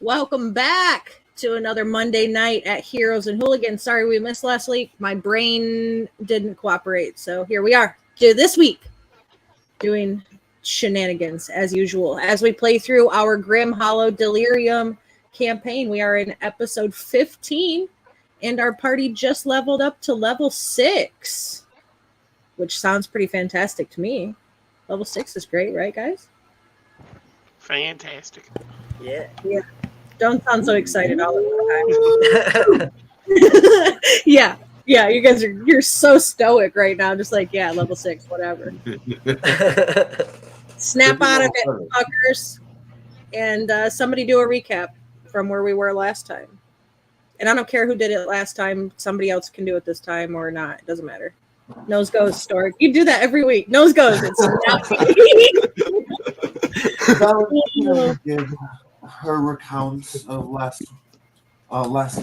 Welcome back to another Monday night at Heroes and Hooligans. Sorry we missed last week. My brain didn't cooperate. So here we are. This week, doing shenanigans as usual. As we play through our Grim Hollow Delirium campaign, we are in episode 15, and our party just leveled up to level 6, which sounds pretty fantastic to me. Level 6 is great, right, guys? Fantastic. Yeah. Don't sound so excited all the time. Yeah, you guys you're so stoic right now, just like, yeah, level 6, whatever. Snap out of it, fuckers. And somebody do a recap from where we were last time. And I don't care who did it last time, somebody else can do it this time or not. It doesn't matter. Nose goes, Stork. You do that every week. Nose goes. It's give her recounts of last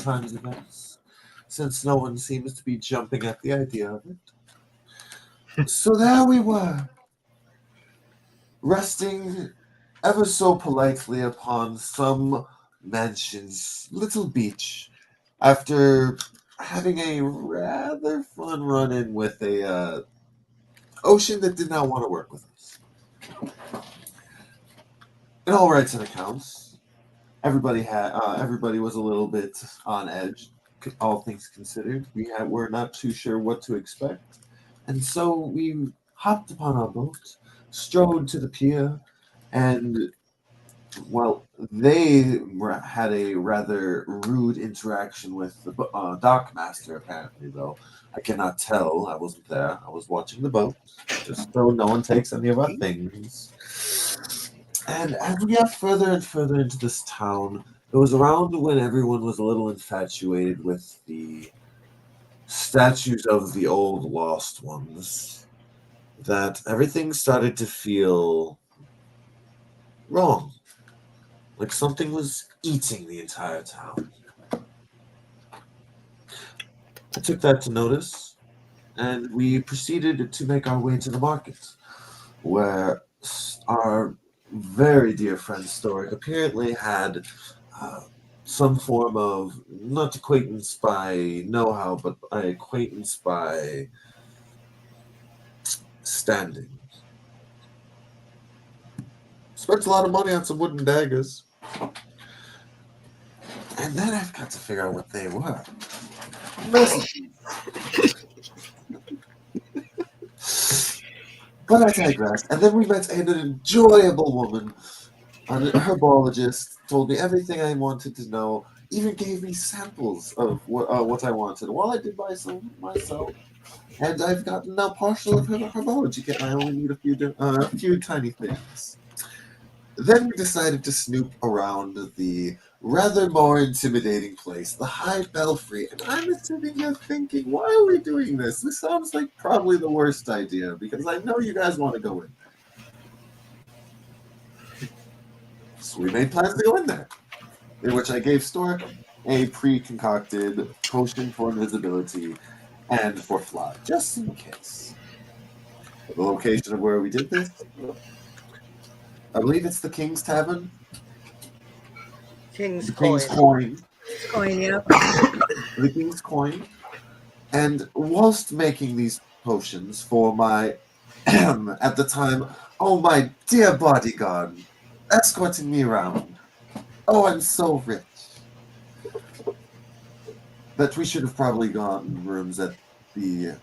time's events, since no one seems to be jumping at the idea of it. So there we were, resting ever so politely upon some mansion's little beach, after having a rather fun run-in with a ocean that did not want to work with us. In all rights and accounts, everybody was a little bit on edge, all things considered. We're not too sure what to expect, and so we hopped upon our boat, strode to the pier, and they had a rather rude interaction with the dockmaster, apparently, though I cannot tell. I wasn't there. I was watching the boat, just so no one takes any of our things. And as we got further and further into this town, it was around when everyone was a little infatuated with the statues of the old lost ones that everything started to feel wrong. Like something was eating the entire town. I took that to notice, and we proceeded to make our way to the market, where our very dear friend Stoic apparently had some form of, not acquaintance by know-how, but acquaintance by standing. Spent a lot of money on some wooden daggers. And then I've got to figure out what they were. But I digress. And then we met an enjoyable woman, an herbologist, told me everything I wanted to know, even gave me samples of what I wanted. While I did buy some myself. And I've gotten now partial of her herbology kit. I only need a few tiny things. Then we decided to snoop around the rather more intimidating place, the High Belfry, and I'm sitting here thinking, why are we doing this? This sounds like probably the worst idea, because I know you guys want to go in. So we made plans to go in there, in which I gave Stork a pre-concocted potion for invisibility and for fly, just in case. The location of where we did this, I believe it's the King's Tavern. King's Coin. Coin, yeah. The King's Coin. And whilst making these potions for my, at the time, my dear bodyguard, escorting me around. Oh, I'm so rich. That we should have probably gotten rooms at the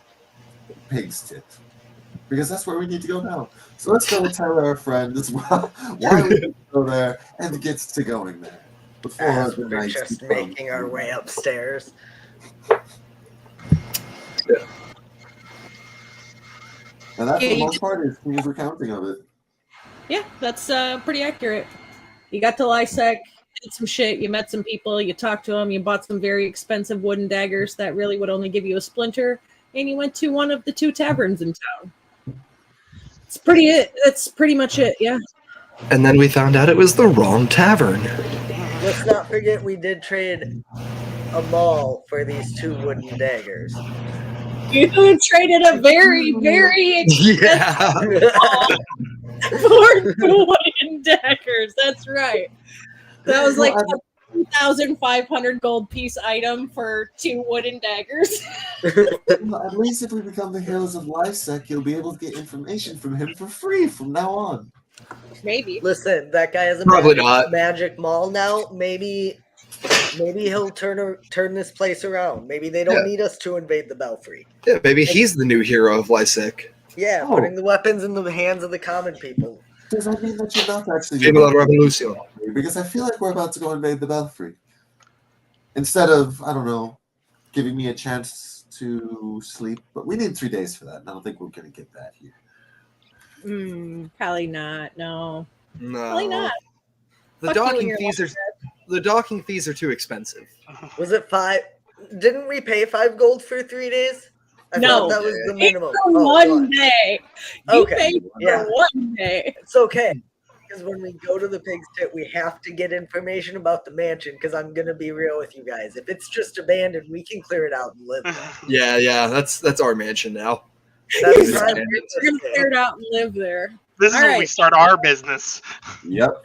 Pig's Tit. Because that's where we need to go now. So let's go tell our friends why we need to go there and get to going there. Before the We're nights just become- making our way upstairs. And that's Yeah, the you most part is his recounting of it. Yeah, that's pretty accurate. You got to Lysec, did some shit, you met some people, you talked to them, you bought some very expensive wooden daggers that really would only give you a splinter, and you went to one of the 2 taverns in town. That's pretty much it, yeah. And then we found out it was the wrong tavern. Let's not forget we did trade a mall for these 2 wooden daggers. You traded a very, very expensive Yeah. mall for 2 wooden daggers. That's right. That was like Well, a 2,500 gold piece item for 2 wooden daggers. Well, at least if we become the heroes of Lysec, you'll be able to get information from him for free from now on. Maybe. Listen, that guy has a Probably not. magic mall now. Maybe he'll turn this place around. Maybe they don't Yeah. need us to invade the Belfry. Yeah, maybe he's the new hero of Lysec. Yeah, Oh. putting the weapons in the hands of the common people. Does that mean that you're not actually Viva la revolution. Because I feel like we're about to go invade the Belfry. Instead of, I don't know, giving me a chance to sleep. But we need 3 days for that, and I don't think we're going to get that here. Probably not. No. No. Probably not. The Fuck you and docking your fees are too expensive. Was it 5? Didn't we pay 5 gold for 3 days? I No. thought that was the It's minimum. for Oh, one what? day. You Okay, paid for yeah. 1 day. It's okay. Because when we go to the pig's tit, we have to get information about the mansion. Because I'm gonna be real with you guys. If it's just abandoned, we can clear it out and live there. Yeah, that's our mansion now. That's Yeah. prime We're gonna clear it out and live there. This is All when right. we start our business. Yep.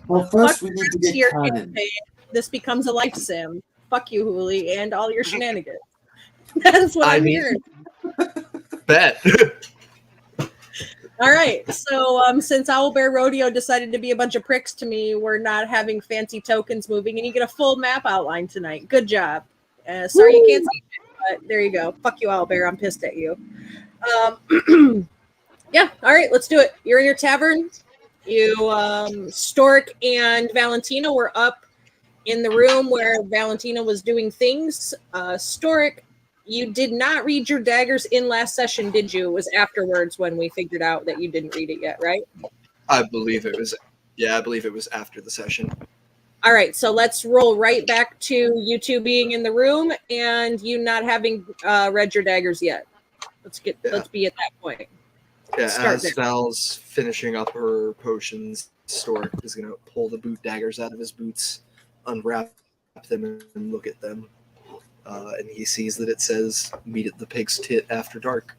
Well, first we Fuck need to your get your Conan. campaign. This becomes a life sim. Fuck you, Hooli, and all your shenanigans. That's what I I'm mean- hearing. Bet. All right. So since Owlbear Rodeo decided to be a bunch of pricks to me, we're not having fancy tokens moving, and you get a full map outline tonight. Good job. Sorry you can't see it, but there you go. Fuck you, Owlbear. I'm pissed at you. Yeah. All right. Let's do it. You're in your tavern. You, Stork and Valentina were up in the room where Valentina was doing things. Stork, you did not read your daggers in last session, did you? It was afterwards when we figured out that you didn't read it yet, right? I believe it was. Yeah, I believe it was after the session. All right, so let's roll right back to you two being in the room and you not having read your daggers yet. Let's be at that point. Yeah, Start as there. Val's finishing up her potions, Stork is gonna pull the boot daggers out of his boots, unwrap them, and look at them. And he sees that it says "Meet at the Pig's Tit after dark."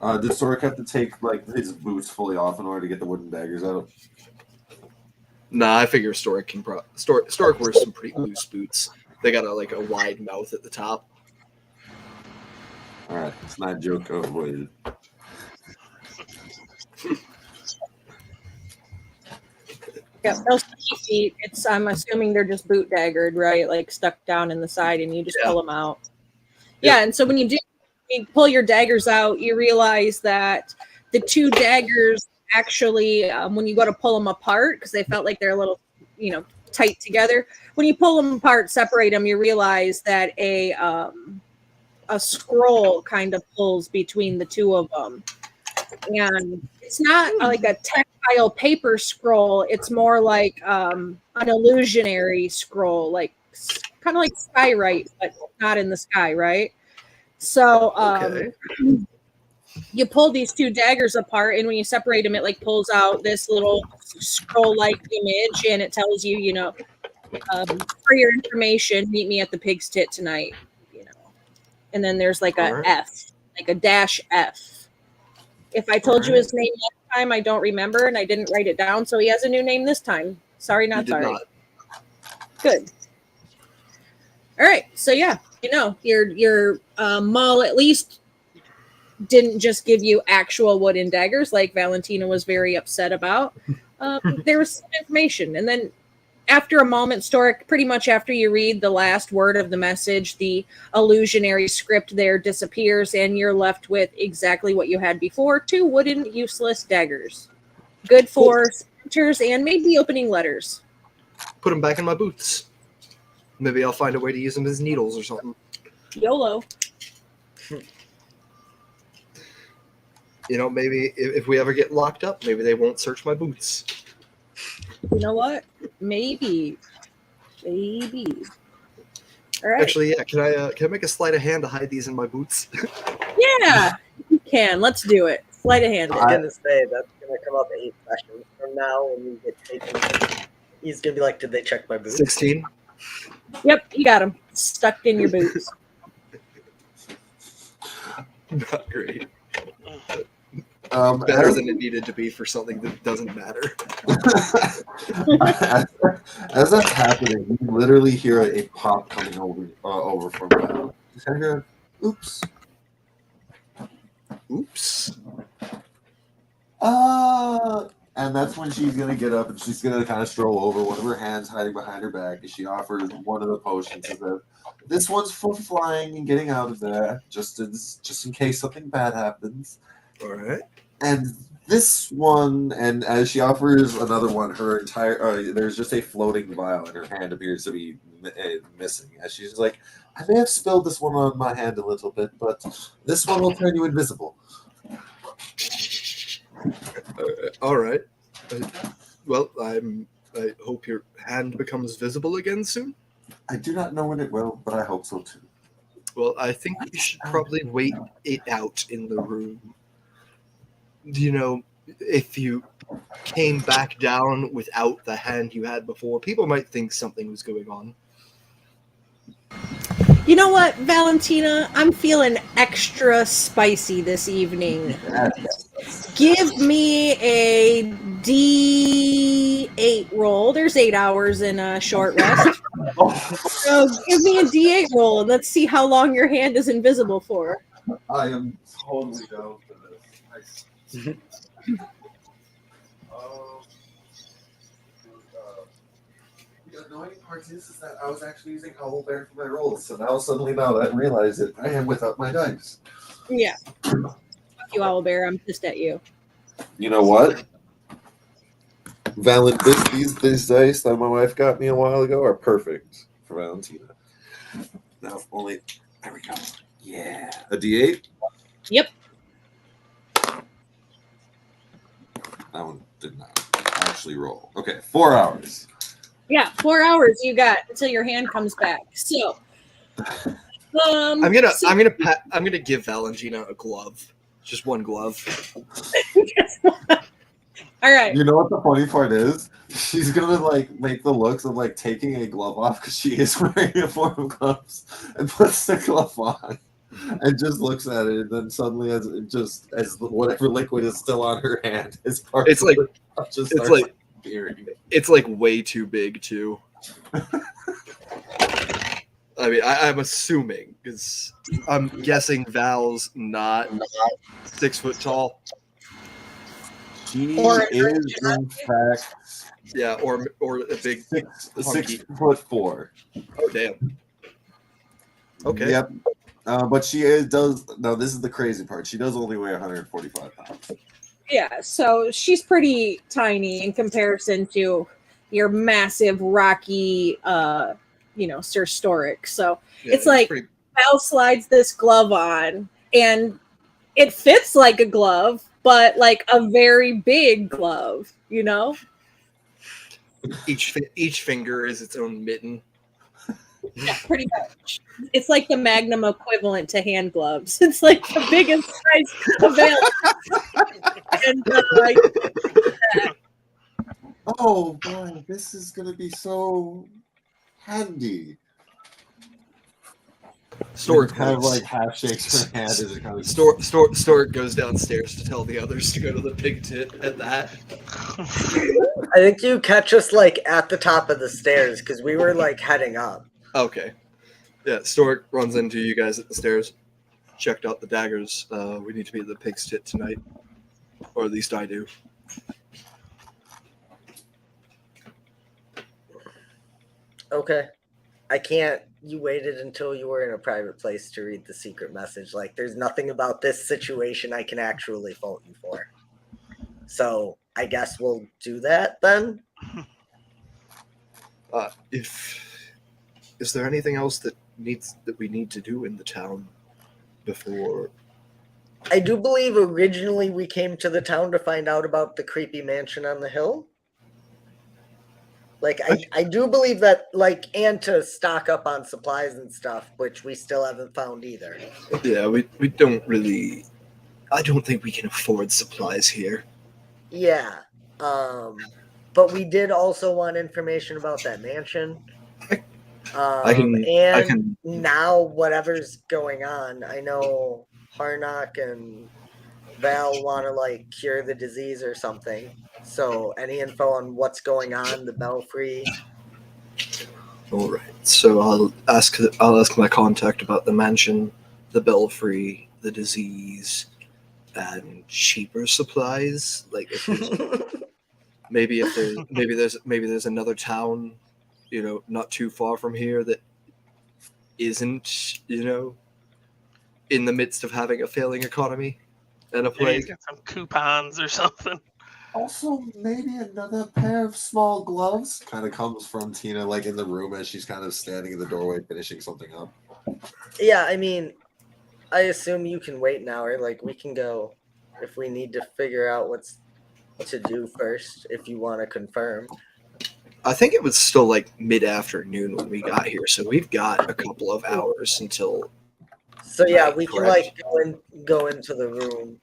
Did Stork have to take like his boots fully off in order to get the wooden daggers out? Nah, I figure Stork can Stork wears some pretty loose boots. They got a wide mouth at the top. All right, it's not a joke avoided. Yeah, those feet, I'm assuming they're just boot daggered, right? Like stuck down in the side and you just pull them out. Yeah, and so when you pull your daggers out, you realize that the 2 daggers actually, when you go to pull them apart, because they felt like they're a little, tight together. When you pull them apart, separate them, you realize that a scroll kind of pulls between the 2 of them. And it's not like a tactile paper scroll. It's more like an illusionary scroll, like kind of like Skywrite, but not in the sky, right? So Okay. you pull these 2 daggers apart, and when you separate them, it pulls out this little scroll-like image, and it tells you, for your information, meet me at the Pig's Tit tonight, And then there's like a All right. F, like a -F. If I told you his name last time, I don't remember, and I didn't write it down, so he has a new name this time. Sorry, You not did sorry. not. Good. All right, so yeah, your mall at least didn't just give you actual wooden daggers like Valentina was very upset about. There was some information, and then after a moment, Stork, pretty much after you read the last word of the message, the illusionary script there disappears, and you're left with exactly what you had before: 2 wooden, useless daggers. Good for sprinters and maybe opening letters. Put them back in my boots. Maybe I'll find a way to use them as needles or something. YOLO. Maybe if we ever get locked up, maybe they won't search my boots. You know what? Maybe. All right. Actually, yeah. Can I make a sleight of hand to hide these in my boots? Yeah, you can. Let's do it. Sleight of hand. I was gonna say that's gonna come up 8 sessions from now when you get taken. He's gonna be like, "Did they check my boots?" 16. Yep, you got them stuck in your boots. Not great. Better than it needed to be for something that doesn't matter. as that's happening, you literally hear a pop coming over from Val. You hear, oops. Oops. And that's when she's gonna get up and she's gonna kind of stroll over, one of her hands hiding behind her back, and she offers one of the potions. And says, "This one's for flying and getting out of there, just in case something bad happens." All right. And this one, and as she offers another one, her entire there's just a floating vial, and her hand appears to be missing. As she's like, "I may have spilled this one on my hand a little bit, but this one will turn you invisible." All right. Well, I hope your hand becomes visible again soon. I do not know when it will, but I hope so too. Well, I think we should probably wait it out in the room. You know, if you came back down without the hand you had before, people might think something was going on. You know what, Valentina? I'm feeling extra spicy this evening. Give me a D8 roll. There's 8 hours in a short rest. So give me a D8 roll and let's see how long your hand is invisible for. I am totally down for this. The annoying part is that I was actually using Owlbear for my rolls, so now suddenly that I realize that I am without my dice. Yeah. Fuck you, Owlbear. I'm pissed at you. You know what? These dice that my wife got me a while ago are perfect for Valentina. Now, if only there we go. Yeah, a D8. Yep. That one did not actually roll. Okay, 4 hours. Yeah, 4 hours you got until your hand comes back. So, I'm gonna give Valentina a glove, just one glove. All right. You know what the funny part is? She's gonna like make the looks of like taking a glove off because she is wearing a form of gloves, and puts the glove on, and just looks at it, and then suddenly, as whatever liquid is still on her hand, is part. It's like just it's like appearing. It's like way too big too. I mean, I'm assuming because I'm guessing Val's not 6 foot tall. She is in fact, yeah, or a big 6'4". Oh damn. Okay. Yep. But she does. No, this is the crazy part. She does only weigh 145 pounds. Yeah, so she's pretty tiny in comparison to your massive, rocky, Sir Storic. So Yeah, it's like pretty... Val slides this glove on, and it fits like a glove, but like a very big glove, you know? Each finger is its own mitten. Yeah, pretty much. It's like the Magnum equivalent to hand gloves. It's like the biggest size available. And oh boy, this is gonna be so handy. Stork kind of like half shakes her hand as it kind of Stork goes downstairs to tell the others to go to the pig tit at that. I think you catch us like at the top of the stairs because we were like heading up. Okay. Yeah, Stork runs into you guys at the stairs. Checked out the daggers. We need to be at the pig's tit tonight. Or at least I do. Okay. I can't. You waited until you were in a private place to read the secret message. Like, there's nothing about this situation I can actually fault you for. So, I guess we'll do that then? Is there anything else that we need to do in the town before? I do believe originally we came to the town to find out about the creepy mansion on the hill. Like, I do believe that, like, and to stock up on supplies and stuff, which we still haven't found either. Yeah, we don't really... I don't think we can afford supplies here. Yeah. But we did also want information about that mansion. Now whatever's going on, I know Harnock and Val want to like cure the disease or something. So any info on what's going on, the Belfry? All right. So I'll ask my contact about the mansion, the belfry, the disease, and cheaper supplies. Like if there's another town, not too far from here that isn't, in the midst of having a failing economy and a Maybe plague. he's got some coupons or something. Also, maybe another pair of small gloves. Kind of comes from Tina, like in the room as she's kind of standing in the doorway finishing something up. Yeah, I mean, I assume you can wait an hour. Like we can go if we need to figure out what's to do first. If you want to confirm. I think it was still like mid-afternoon when we got here, so we've got a couple of hours until. So yeah, Right, we can correct. like go into the room,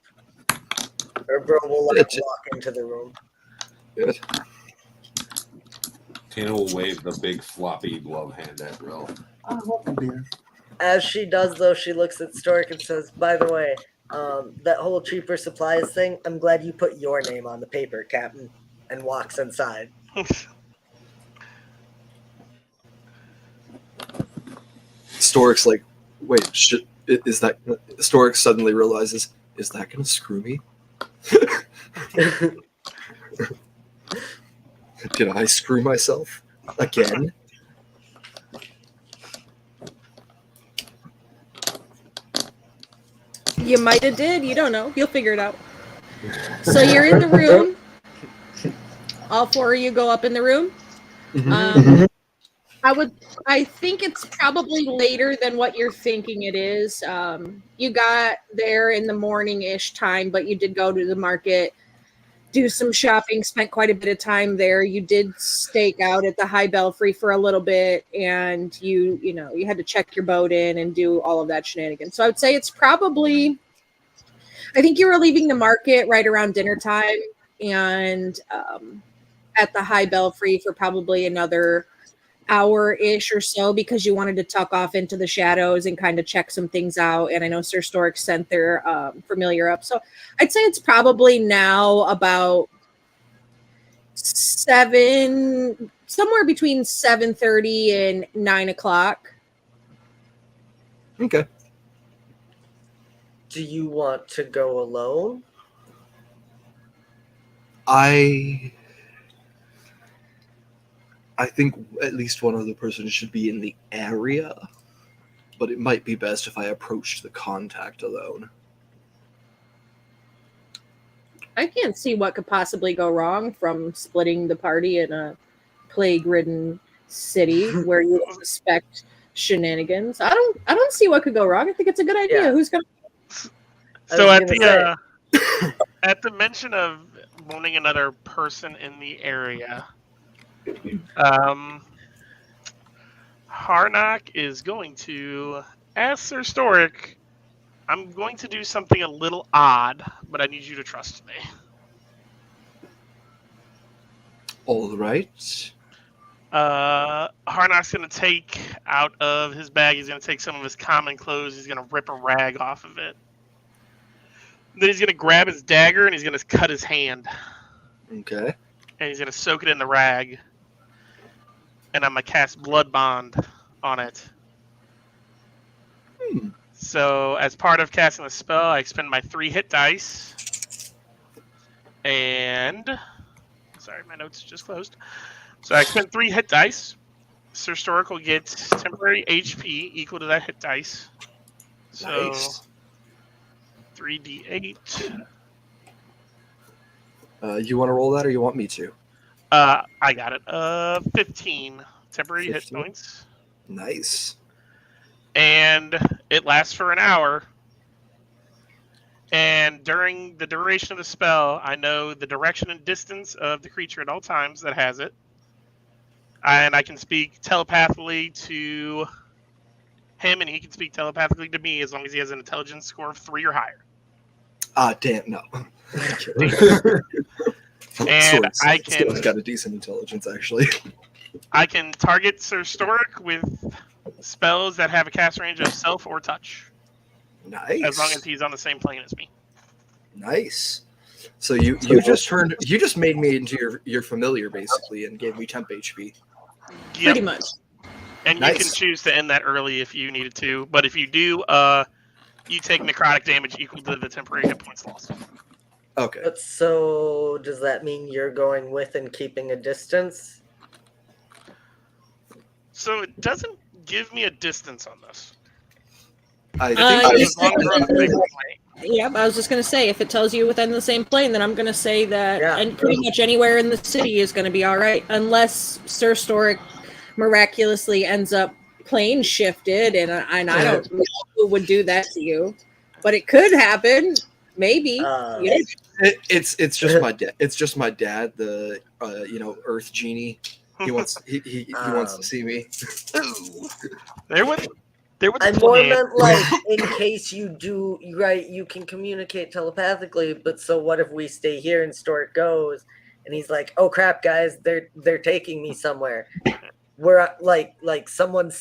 or bro will like walk into the room. Good. Tina will wave the big floppy glove hand at Brill. Welcome, dear. As she does, though, she looks at Stork and says, "By the way, that whole cheaper supplies thing. I'm glad you put your name on the paper, Captain." And walks inside. Stork's like, wait, is that? Stork suddenly realizes, is that going to screw me? Did I screw myself again? You might have did. You don't know. You'll figure it out. So you're in the room. All four of you go up in the room. Mm-hmm. I think it's probably later than what you're thinking it is. You got there in the morning-ish time, but you did go to the market, do some shopping, spent quite a bit of time there. You did stake out at the High Belfry for a little bit, and you had to check your boat in and do all of that shenanigans. So I would say it's probably, I think you were leaving the market right around dinner time, and at the High Belfry for probably another hour-ish or so, because you wanted to tuck off into the shadows and kind of check some things out. And I know Sir Stork sent their familiar up. So I'd say it's probably now about 7, somewhere between 7:30 and 9 o'clock. Okay. Do you want to go alone? I think at least one other person should be in the area, but it might be best if I approached the contact alone. I can't see what could possibly go wrong from splitting the party in a plague-ridden city where you suspect shenanigans. I don't see what could go wrong. I think it's a good idea. Yeah. Who's gonna? So at the at the mention of wanting another person in the area, Harnack is going to ask Sir Storic, I'm going to do something a little odd, but I need you to trust me. All right. Harnack's going to take out of his bag, he's going to take some of his common clothes, he's going to rip a rag off of it. Then he's going to grab his dagger and he's going to cut his hand. Okay. And he's going to soak it in the rag. And I'm going to cast Blood Bond on it. So, as part of casting the spell, I expend my 3 hit dice. And... Sorry, my notes just closed. So, I expend 3 hit dice. Sir Storic will get temporary HP equal to that hit dice. So, Nice. 3d8. You want to roll that, or you want me to? I got it. 15 temporary 15. hit points. Nice. And it lasts for an hour. And during the duration of the spell, I know the direction and distance of the creature at all times that has it. And I can speak telepathically to him, and he can speak telepathically to me as long as he has an intelligence score of 3 or higher. Damn, no. And I can... Skillet's got a decent intelligence, actually. I can target Sir Storic with spells that have a cast range of self or touch. Nice. As long as he's on the same plane as me. Nice. So you just made me into your familiar basically and gave me temp HP. Pretty much. And Nice. you can choose to end that early if you needed to. But if you do, you take necrotic damage equal to the temporary hit points lost. Okay. But so does that mean you're going with and keeping a distance? So it doesn't give me a distance on this. I think As long as we're on the same plane. Yeah, I was just going to say, if it tells you within the same plane, then I'm going to say that and pretty much anywhere in the city is going to be all right, unless Sir Storic miraculously ends up plane shifted, and I don't know who would do that to you, but it could happen, maybe. it's just my dad. It's just my dad, the Earth genie. He wants he wants to see me. I more meant like in case you do right, you can communicate telepathically. But so what if we stay here and Stuart goes, and he's like, "Oh crap, guys, they're taking me somewhere." We're like someone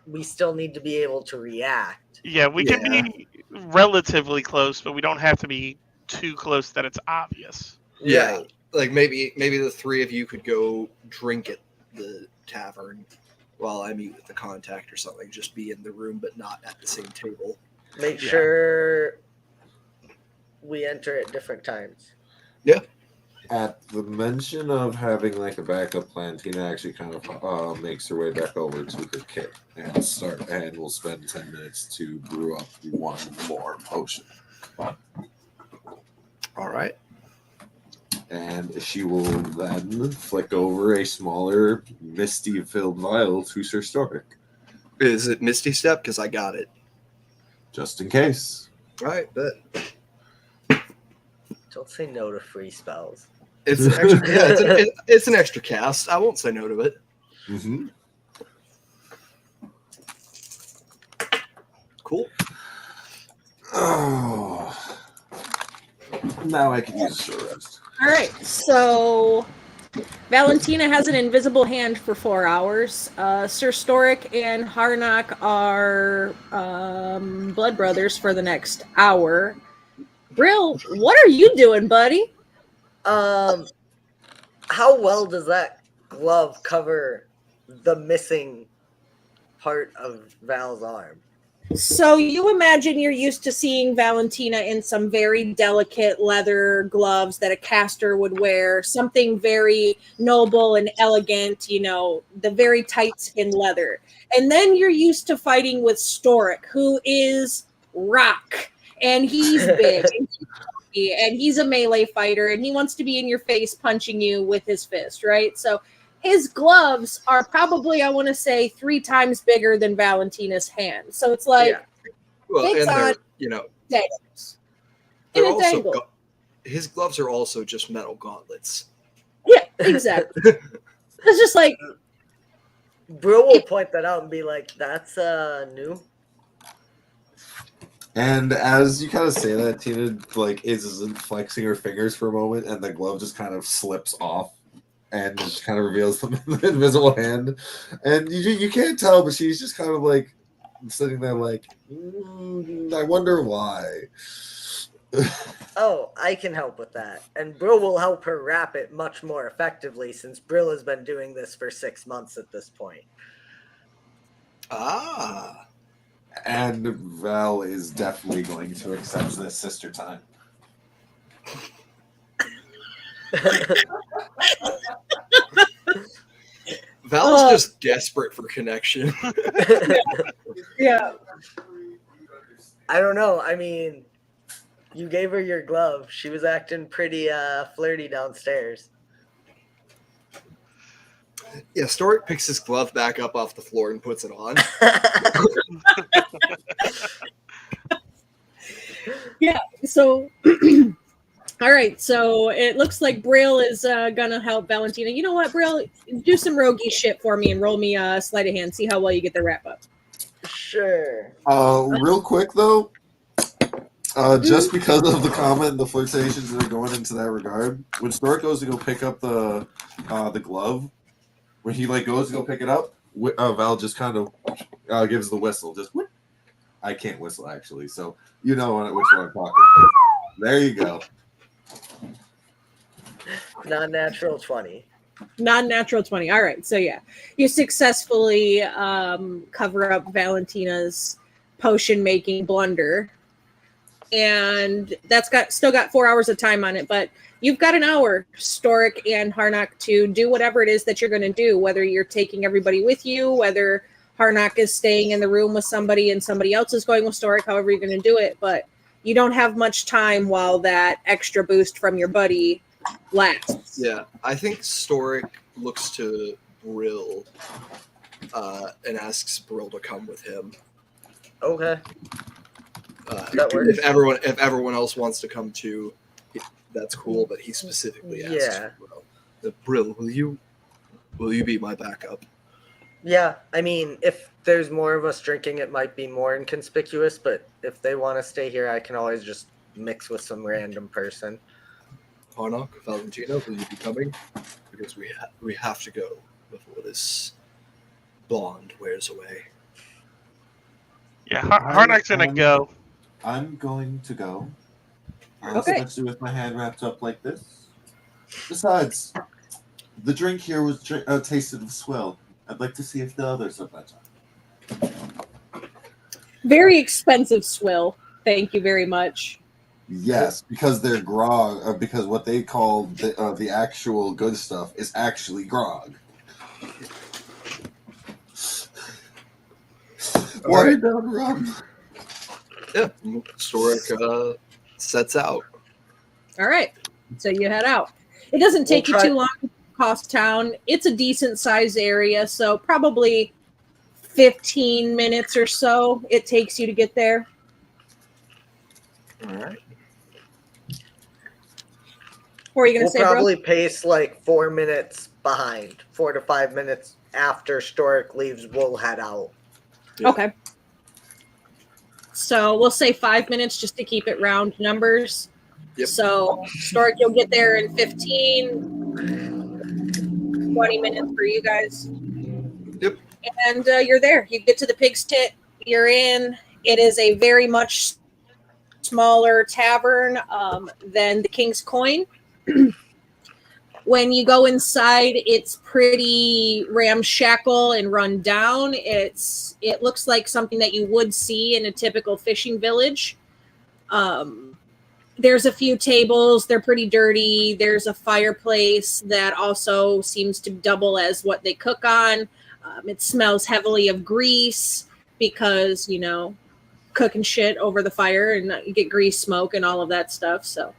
we still need to be able to react. Yeah, we can be relatively close, but we don't have to be too close that it's obvious. Yeah, right. Like maybe the three of you could go drink at the tavern while I meet with the contact or something. Just be in the room, but not at the same table. Make sure we enter at different times. Yeah. At the mention of having like a backup plan, Tina actually kind of makes her way back over to her kit and we'll spend 10 minutes to brew up one more potion. All right. And she will then flick over a smaller misty-filled vial to Sir Storic. Is it Misty Step? Because I got it. Just in case. All right, bet. Don't say no to free spells. It's an extra, it's an extra cast. I won't say no to it. Mm-hmm. Cool. Oh. Now I can use a short rest. All right, so Valentina has an invisible hand for 4 hours. Sir Storic and Harnack are blood brothers for the next hour. Brill, what are you doing, buddy? How well does that glove cover the missing part of Val's arm? So you imagine you're used to seeing Valentina in some very delicate leather gloves that a caster would wear, something very noble and elegant, the very tight skin leather. And then you're used to fighting with Storic, who is rock, and he's big, and he's a melee fighter, and he wants to be in your face punching you with his fist, right? So his gloves are probably, I want to say, 3 times bigger than Valentina's hand. So it's like, well, and daggers. They're also his gloves are also just metal gauntlets. Yeah, exactly. It's just like, Bro will point that out and be like, "That's new." And as you kind of say that, Tina isn't flexing her fingers for a moment, and the glove just kind of slips off. And just kind of reveals the invisible hand. And you can't tell, but she's just kind of like sitting there like, I wonder why. Oh, I can help with that. And Brill will help her wrap it much more effectively since Brill has been doing this for 6 months at this point. Ah. And Val is definitely going to accept this sister time. Val's just desperate for connection. Yeah. I don't know. I mean, you gave her your glove. She was acting pretty flirty downstairs. Yeah, Storic picks his glove back up off the floor and puts it on. Yeah, so... All right, so it looks like Braille is gonna help Valentina. You know what, Braille? Do some roguey shit for me and roll me a sleight of hand. See how well you get the wrap up. Sure. Real quick though, just because of the comment and the flirtations that are going into that regard, when Stork goes to go pick up the glove, when he goes to go pick it up, Val just kind of gives the whistle. Just whoop. I can't whistle actually, so you know which one I'm talking about. There you go. Non-natural 20. Non-natural 20. All right. So yeah, you successfully cover up Valentina's potion making blunder. And that's still got 4 hours of time on it, but you've got an hour, Storic and Harnack, to do whatever it is that you're going to do, whether you're taking everybody with you, whether Harnack is staying in the room with somebody and somebody else is going with Storic, however you're going to do it. But you don't have much time while that extra boost from your buddy lasts. Yeah, I think Storic looks to Brill and asks Brill to come with him. Okay. That works. If everyone else wants to come too, that's cool. But he specifically asks Brill, will you be my backup? Yeah, I mean, if there's more of us drinking, it might be more inconspicuous. But if they want to stay here, I can always just mix with some random person. Harnack, Valentina, will you be coming? Because we have to go before this bond wears away. Yeah, Harnack's gonna go. I'm going to go. Okay. Especially with my hand wrapped up like this. Besides, the drink here was tasted of swill. I'd like to see if the others are better. Very expensive swill. Thank you very much. Yes, because they're grog, or because what they call the actual good stuff is actually grog. Watered down rum. Yeah, Storic sets out. All right. So you head out. It doesn't take We'll you too long to cross town. It's a decent sized area, so probably 15 minutes or so it takes you to get there. All right. What are you going to We'll say, probably pace like 4 minutes behind. 4 to 5 minutes after Storic leaves, we'll head out. bro? Okay. So we'll say 5 minutes just to keep it round numbers. Yep. So Storic, you'll get there in 15, 20 minutes for you guys. Yep. And you're there. You get to the Pig's Tit. You're in. It is a very much smaller tavern than the King's Coin. When you go inside, it's pretty ramshackle and run down. It looks like something that you would see in a typical fishing village. There's a few tables. They're pretty dirty. There's a fireplace that also seems to double as what they cook on. It smells heavily of grease because, cooking shit over the fire and you get grease smoke and all of that stuff. So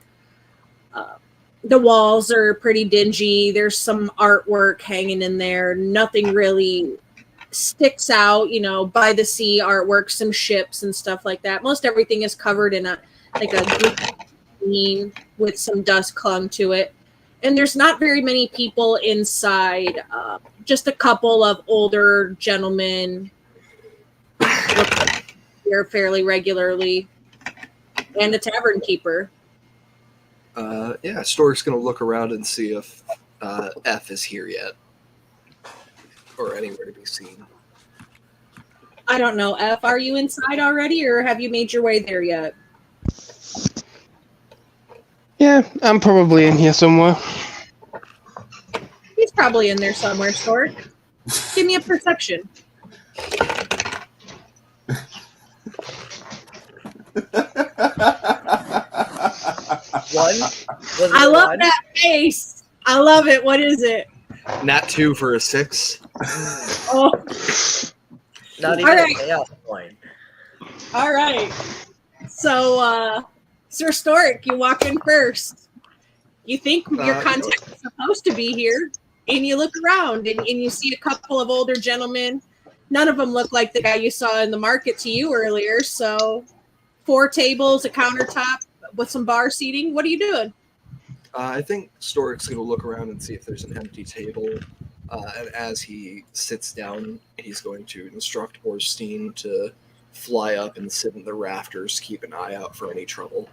the walls are pretty dingy. There's some artwork hanging in there. Nothing really sticks out, by the sea artwork, some ships and stuff like that. Most everything is covered in a green with some dust clung to it. And there's not very many people inside. Just a couple of older gentlemen here fairly regularly, and a tavern keeper. Storic's going to look around and see if F is here yet, or anywhere to be seen. I don't know, F, are you inside already, or have you made your way there yet? Yeah, I'm probably in here somewhere. He's probably in there somewhere, Storic. Give me a perception. One? I love that face. I love it. What is it? Nat 2 for a 6. Oh, Not even All right. a chaos point. all right. So, Sir Storic, you walk in first. You think your contact is supposed to be here, and you look around and you see a couple of older gentlemen. None of them look like the guy you saw in the market to you earlier. So 4 tables, a countertop with some bar seating. What are you doing? I think Storic's going to look around and see if there's an empty table. And as he sits down, he's going to instruct Borstein to fly up and sit in the rafters, keep an eye out for any trouble.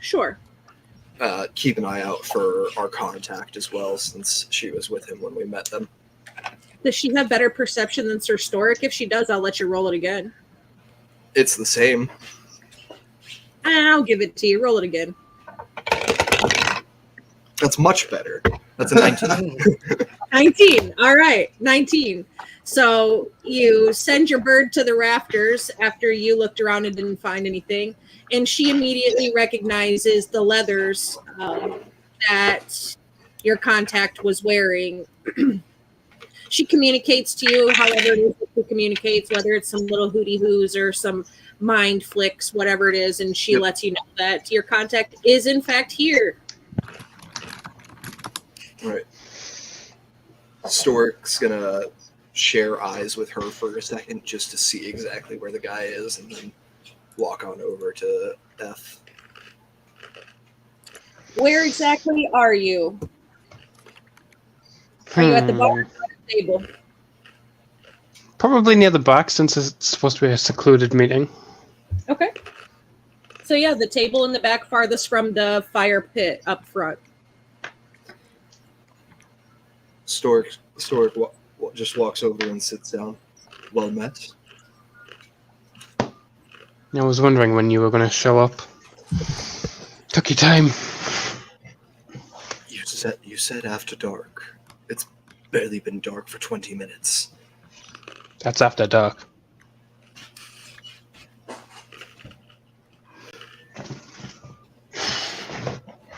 Sure. Keep an eye out for our contact as well, since she was with him when we met them. Does she have better perception than Sir Storic? If she does, I'll let you roll it again. It's the same. I'll give it to you. Roll it again. That's much better. That's a 19. 19. All right, 19. So you send your bird to the rafters after you looked around and didn't find anything, and she immediately recognizes the leathers that your contact was wearing. She communicates to you however it is that she communicates, whether it's some little hooty hoos or some mind flicks, whatever it is, and she lets you know that your contact is in fact here. All right. Stork's gonna share eyes with her for a second just to see exactly where the guy is, and then walk on over to F. Where exactly are you? Are you at the bar or at the table? Probably near the back, since it's supposed to be a secluded meeting. Okay. So yeah, the table in the back farthest from the fire pit up front. Stork just walks over and sits down. Well met. I was wondering when you were going to show up. Took your time. You said after dark. It's barely been dark for 20 minutes. That's after dark.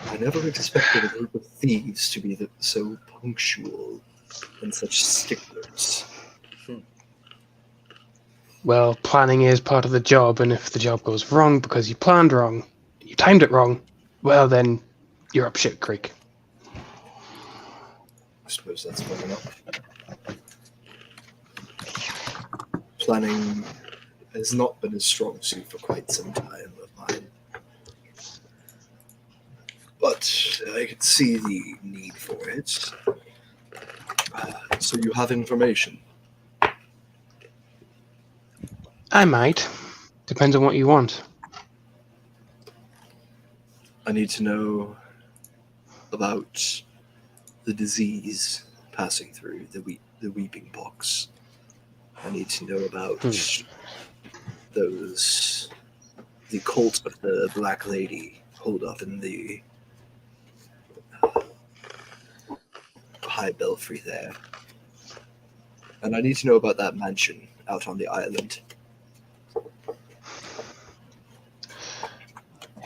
I never expected a group of thieves to be so punctual and such sticklers. Well, planning is part of the job, and if the job goes wrong because you planned wrong, you timed it wrong, well then, you're up shit creek. I suppose that's fair enough. Planning has not been a strong suit for quite some time of mine. But I could see the need for it. So you have information? I might. Depends on what you want. I need to know about the disease passing through the weeping pox. I need to know about the cult of the Black Lady holed up in the High Belfry there. And I need to know about that mansion out on the island.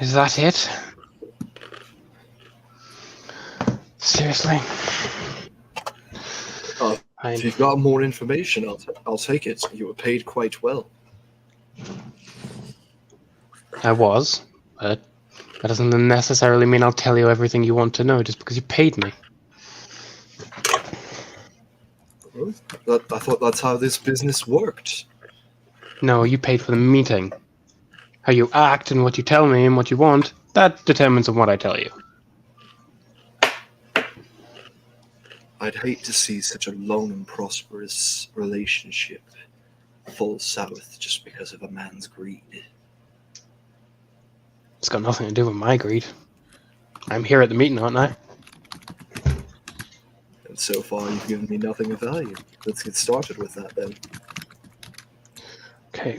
Is that it? Seriously? If you've got more information, I'll take it. You were paid quite well. I was, but that doesn't necessarily mean I'll tell you everything you want to know just because you paid me. I thought that's how this business worked. No, you paid for the meeting. How you act and what you tell me and what you want, that determines on what I tell you. I'd hate to see such a long and prosperous relationship fall south just because of a man's greed. It's got nothing to do with my greed. I'm here at the meeting, aren't I? And so far, you've given me nothing of value. Let's get started with that then. Okay.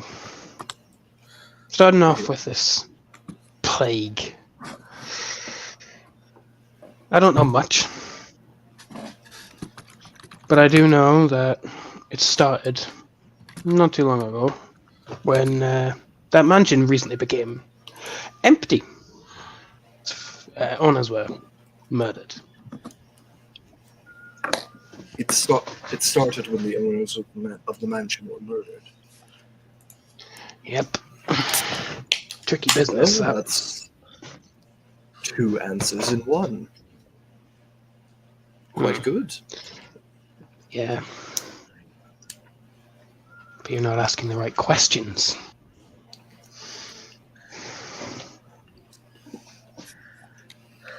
Starting off with this plague. I don't know much. But I do know that it started not too long ago when that mansion recently became empty. Owners were murdered. It started when the owners of the mansion were murdered. Yep. Tricky business. Well, that's two answers in one. Quite good. Yeah. But you're not asking the right questions.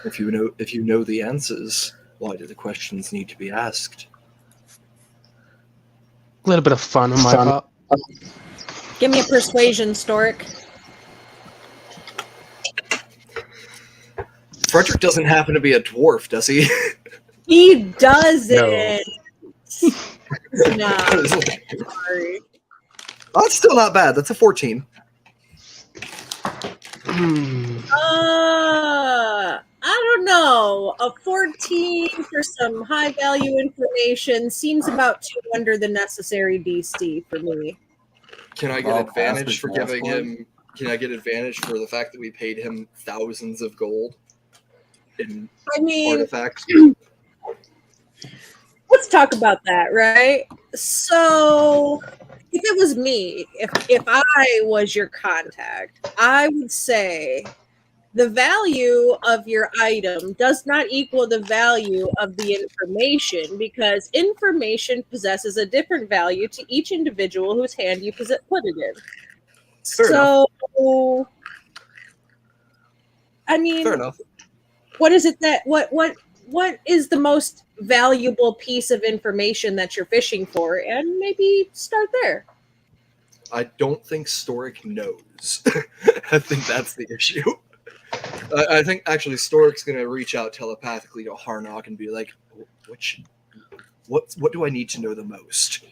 If you know the answers, why do the questions need to be asked? A little bit of fun on my part. Give me a persuasion, Stork. Frederick doesn't happen to be a dwarf, does he? He doesn't. No. Sorry. That's still not bad. That's a 14. I don't know. A 14 for some high value information seems about too under the necessary DC for me. Can I get Well, advantage for that's giving one. him? Can I get advantage for the fact that we paid him thousands of gold in I mean, artifacts? let's talk about that, right? So, if it was me, if I was your contact, I would say the value of your item does not equal the value of the information because information possesses a different value to each individual whose hand you put it in. Fair enough. So, I mean, Fair enough. what is it that what is the most valuable piece of information that you're fishing for, and maybe start there. I don't think Storic knows. I think that's the issue. I think actually Storic's going to reach out telepathically to Harnock and be like, what do I need to know the most?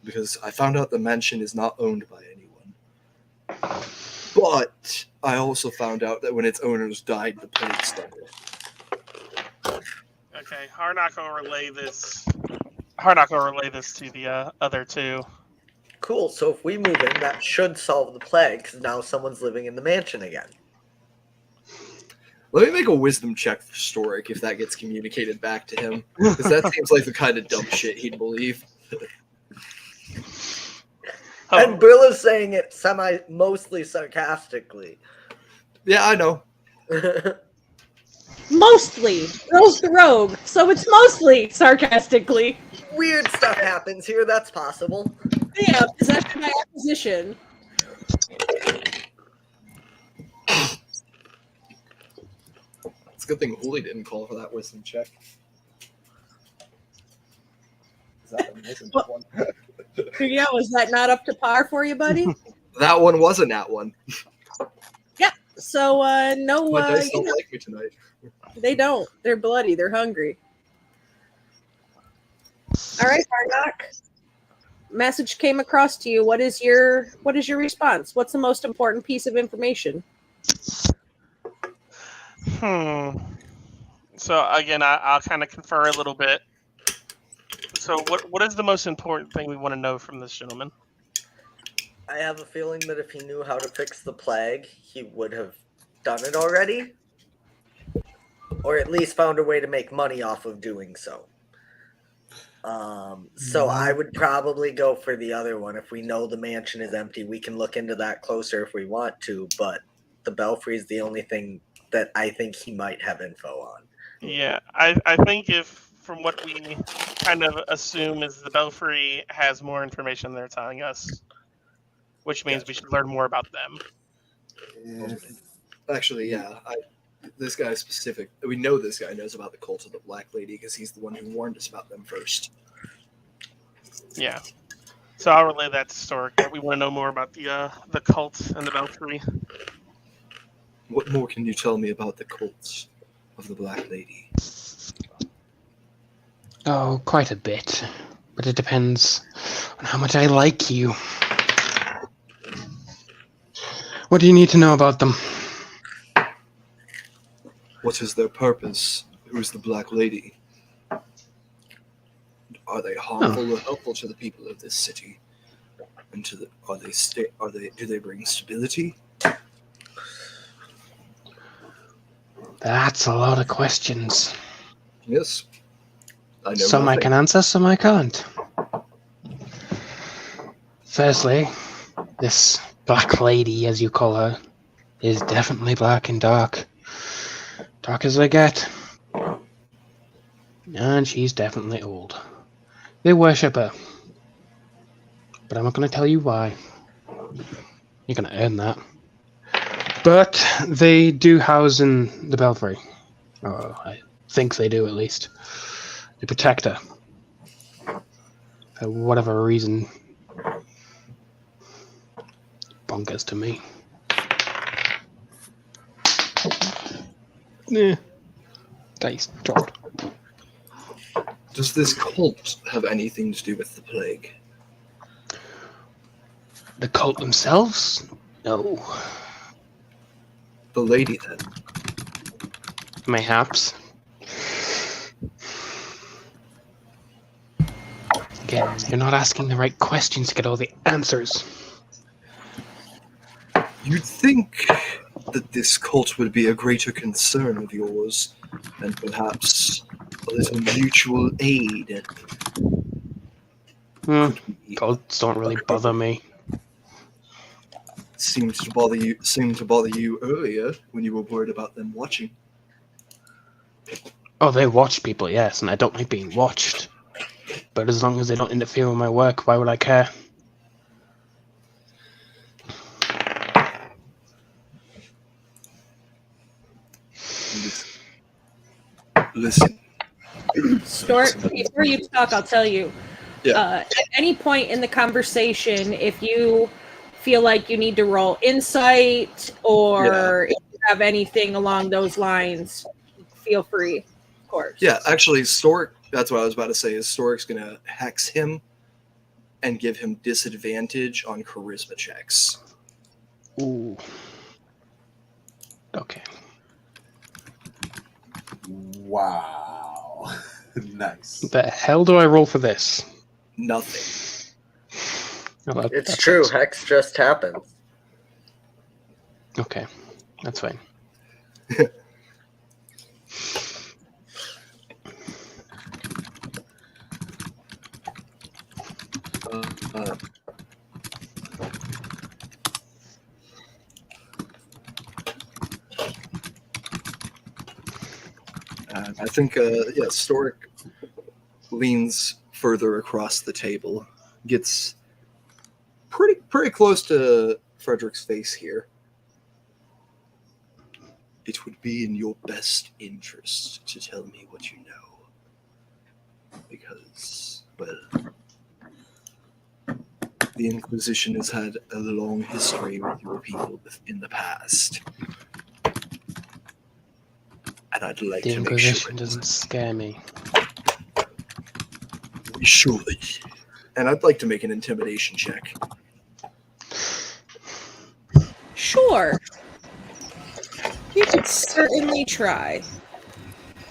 Because I found out the mansion is not owned by anyone. But I also found out that when its owners died, the plague started. Okay, Harnock will relay this. Harnock will relay this to the other two. Cool. So if we move in, that should solve the plague, because now someone's living in the mansion again. Let me make a wisdom check for Storic if that gets communicated back to him. Because that seems like the kind of dumb shit he'd believe. Oh, And Brilla's saying it mostly sarcastically. Yeah, I know. Mostly. Rose the rogue, so it's mostly sarcastically. Weird stuff happens here, that's possible. Yeah, possession by acquisition. It's a good thing Hooli didn't call for that wisdom check. That one wasn't that one. Yeah, was that not up to par for you, buddy? That one wasn't that one. Yeah. So no, My dice don't like me tonight. they don't. They're bloody. They're hungry. All right, Harnock. Message came across to you. What is your response? What's the most important piece of information? So again, I'll kind of confer a little bit. So what is the most important thing we want to know from this gentleman? I have a feeling that if he knew how to fix the plague, he would have done it already. Or at least found a way to make money off of doing so. So I would probably go for the other one. If we know the mansion is empty, we can look into that closer if we want to, but the belfry is the only thing that I think he might have info on. Yeah, I think if from what we kind of assume is the belfry has more information they're telling us, which means we should learn more about them. Actually, yeah. This guy specific. We know this guy knows about the cult of the Black Lady because he's the one who warned us about them first. Yeah. So I'll relay that to Storic. We want to know more about the cult and the belfry. What more can you tell me about the cults of the Black Lady? Oh, quite a bit. But it depends on how much I like you. What do you need to know about them? What is their purpose? Who is the Black Lady? Are they harmful or helpful to the people of this city? And do they bring stability? That's a lot of questions. Yes. I know Some nothing. I can answer, some I can't. Firstly, this Black Lady, as you call her, is definitely black and dark. Dark as they get. And she's definitely old. They worship her. But I'm not going to tell you why. You're going to earn that. But they do house in the belfry. Oh, I think they do, at least. They protect her. For whatever reason. Bonkers to me. Yeah. Dice dropped. Does this cult have anything to do with the plague? The cult themselves? No. The lady, then. Mayhaps. Again, you're not asking the right questions to get all the answers. You'd think that this cult would be a greater concern of yours, and perhaps a little mutual aid. Could be. Cults don't really bother me. Seemed to bother you earlier when you were worried about them watching. Oh, they watch people, yes, and I don't like being watched. But as long as they don't interfere with my work, why would I care? Listen. Stork, before you talk, I'll tell you. Yeah. At any point in the conversation, if you feel like you need to roll insight or if you have anything along those lines, feel free, of course. Yeah, actually, Stork, that's what I was about to say, is Stork's going to hex him and give him disadvantage on charisma checks. Ooh. Okay. Wow. Nice. The hell do I roll for this? Nothing. Oh, It's that true. sucks. Hex just happens. Okay, that's fine. I think, Stork leans further across the table, gets pretty close to Frederick's face here. It would be in your best interest to tell me what you know. Because, well, the Inquisition has had a long history with your people in the past. And I'd like The to make sure Inquisition doesn't scare me. Surely. And I'd like to make an intimidation check. Sure. You could certainly try.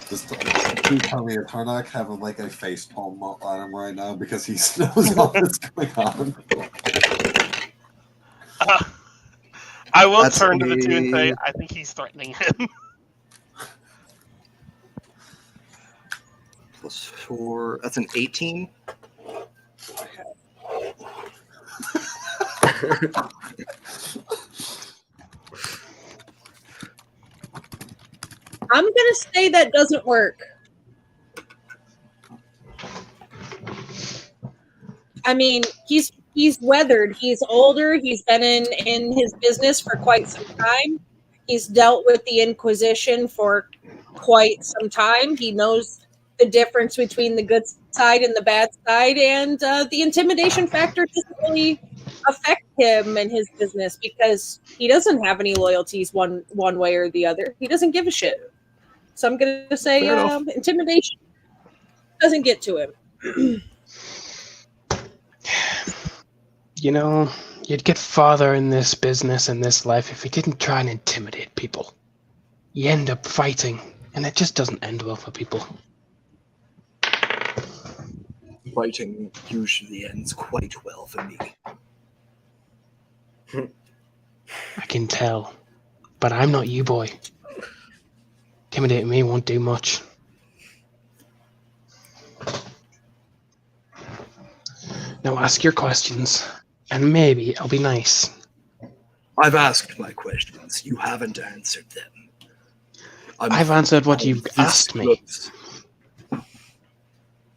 Just please tell me Tarnak have like a face palm on him right now because he knows all that's going on. I will That's turn to the two and say, a- I think he's threatening him. +4. That's an 18. I'm gonna say that doesn't work. I mean, he's weathered. He's older. He's been in his business for quite some time. He's dealt with the Inquisition for quite some time. He knows the difference between the good side and the bad side, and the intimidation factor doesn't really affect him and his business because he doesn't have any loyalties one way or the other. He doesn't give a shit. So I'm going to say intimidation doesn't get to him. You know, you'd get farther in this business and this life if you didn't try and intimidate people. You end up fighting, and it just doesn't end well for people. Fighting usually ends quite well for me. I can tell. But I'm not you, boy. Intimidating me won't do much. Now ask your questions, and maybe I'll be nice. I've asked my questions. You haven't answered them. I've answered what you've asked me.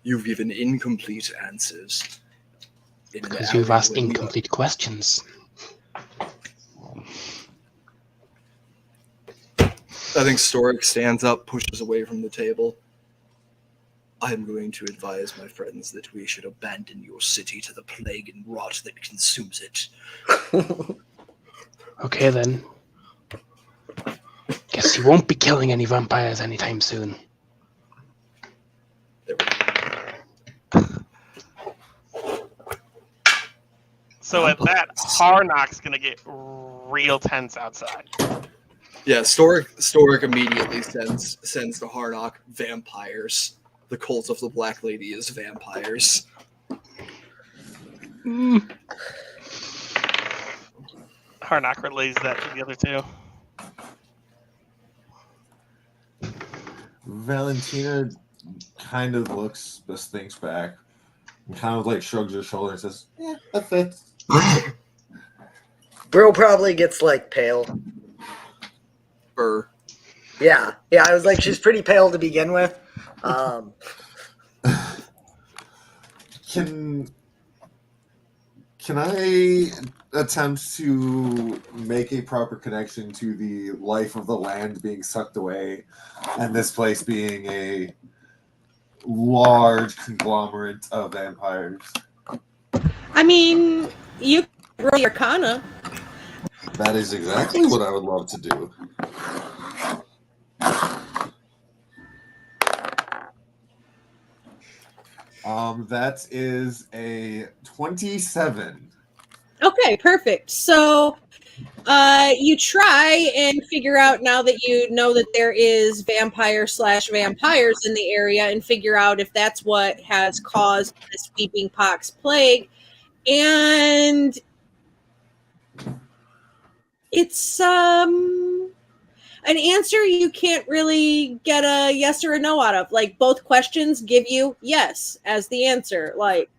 You've given incomplete answers. Because you've asked incomplete questions. I think Stork stands up, pushes away from the table. I am going to advise my friends that we should abandon your city to the plague and rot that consumes it. Okay then. Guess you won't be killing any vampires anytime soon. There we go. So at that, Harnock's gonna get real tense outside. Yeah, Storic immediately sends to Harnock vampires. The cult of the Black Lady is vampires. Harnock relays that to the other two. Valentina kind of looks, just thinks back, and kind of like shrugs her shoulder and says, "Yeah, that fits." Bro probably gets like pale. Yeah, I was like, she's pretty pale to begin with. Can I attempt to make a proper connection to the life of the land being sucked away and this place being a large conglomerate of vampires? I mean, you can roll your Arcana. That is exactly what I would love to do. That is a 27. Okay, perfect. So you try and figure out, now that you know that there is vampires in the area, and figure out if that's what has caused this weeping pox plague. And it's an answer you can't really get a yes or a no out of. Like, both questions give you yes as the answer. Like,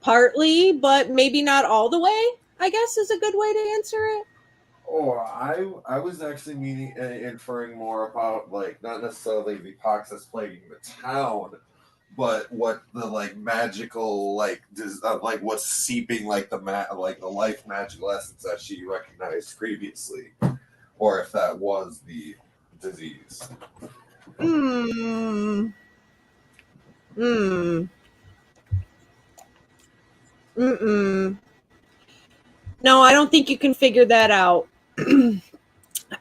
partly, but maybe not all the way, I guess, is a good way to answer it. Or I was actually inferring more about, like, not necessarily the pox that's plaguing the town, but what the like magical like what's seeping like the life magical essence that she recognized previously, or if that was the disease. No, I don't think you can figure that out.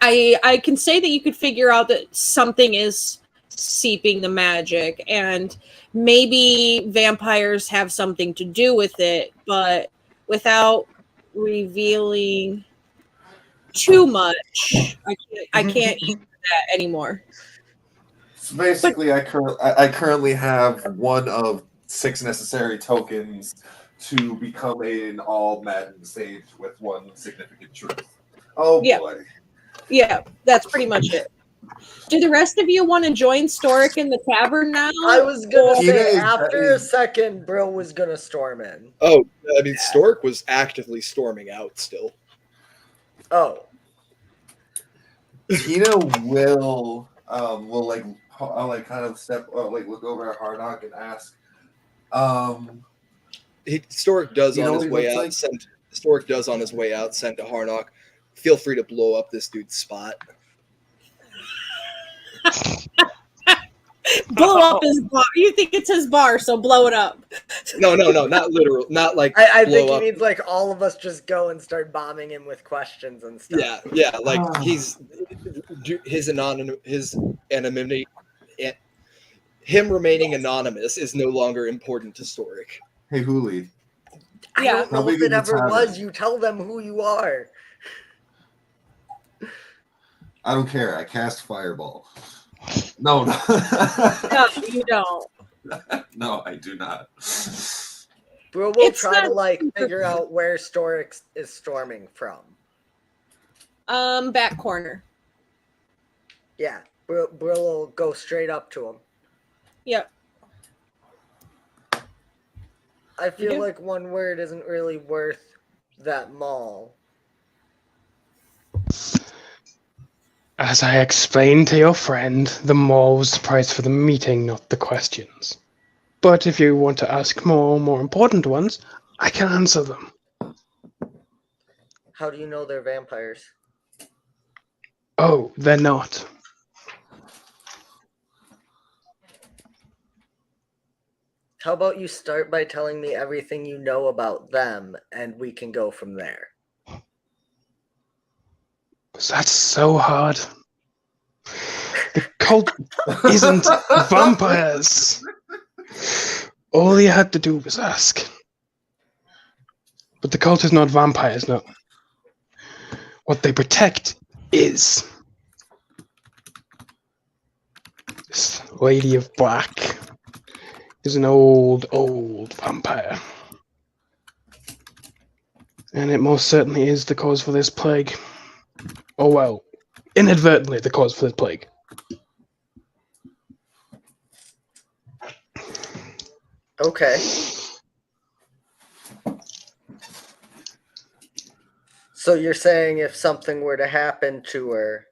I can say that you could figure out that something is seeping the magic, and maybe vampires have something to do with it, but without revealing too much, I can't answer that anymore. So basically, I currently have one of 6 necessary tokens to become an all-Madden sage with 1 significant truth. Oh Yeah. boy. Yeah, that's pretty much it. Do the rest of you want to join Storic in the tavern now? I was gonna say, Yeah, after a second, Bro was gonna storm in. Oh, I mean, Storic was actively storming out still. Oh. Tina will like kind of look over at Harnock and ask, Storic does you know on what his he way looks out. like? Storic does on his way out send to Harnock, feel free to blow up this dude's spot. Blow up his bar. You think it's his bar, so blow it up. No, not literal. Not like I blow think he up. needs like all of us just go and start bombing him with questions and stuff. Yeah, like his anonymity, him remaining anonymous is no longer important to Storic. "Hey, Hooli, I Yeah. don't know if it ever was. You tell them who you are. I don't care. I cast Fireball." No. No, you don't. No, I do not. Bro, we'll It's try to not like super figure out where Storic is storming from. Back corner. Yeah, Bro will go straight up to him. Yep. I feel Yeah. like one word isn't really worth that mall. As I explained to your friend, the mall was the price for the meeting, not the questions. But if you want to ask more important ones, I can answer them. How do you know they're vampires? Oh, they're not. How about you start by telling me everything you know about them, and we can go from there. That's so hard. The cult isn't vampires. All you had to do was ask. But the cult is not vampires, no. What they protect is this Lady of Black. Is an old vampire. And it most certainly is the cause for this plague. Oh well, inadvertently the cause for this plague. Okay. So you're saying if something were to happen to her,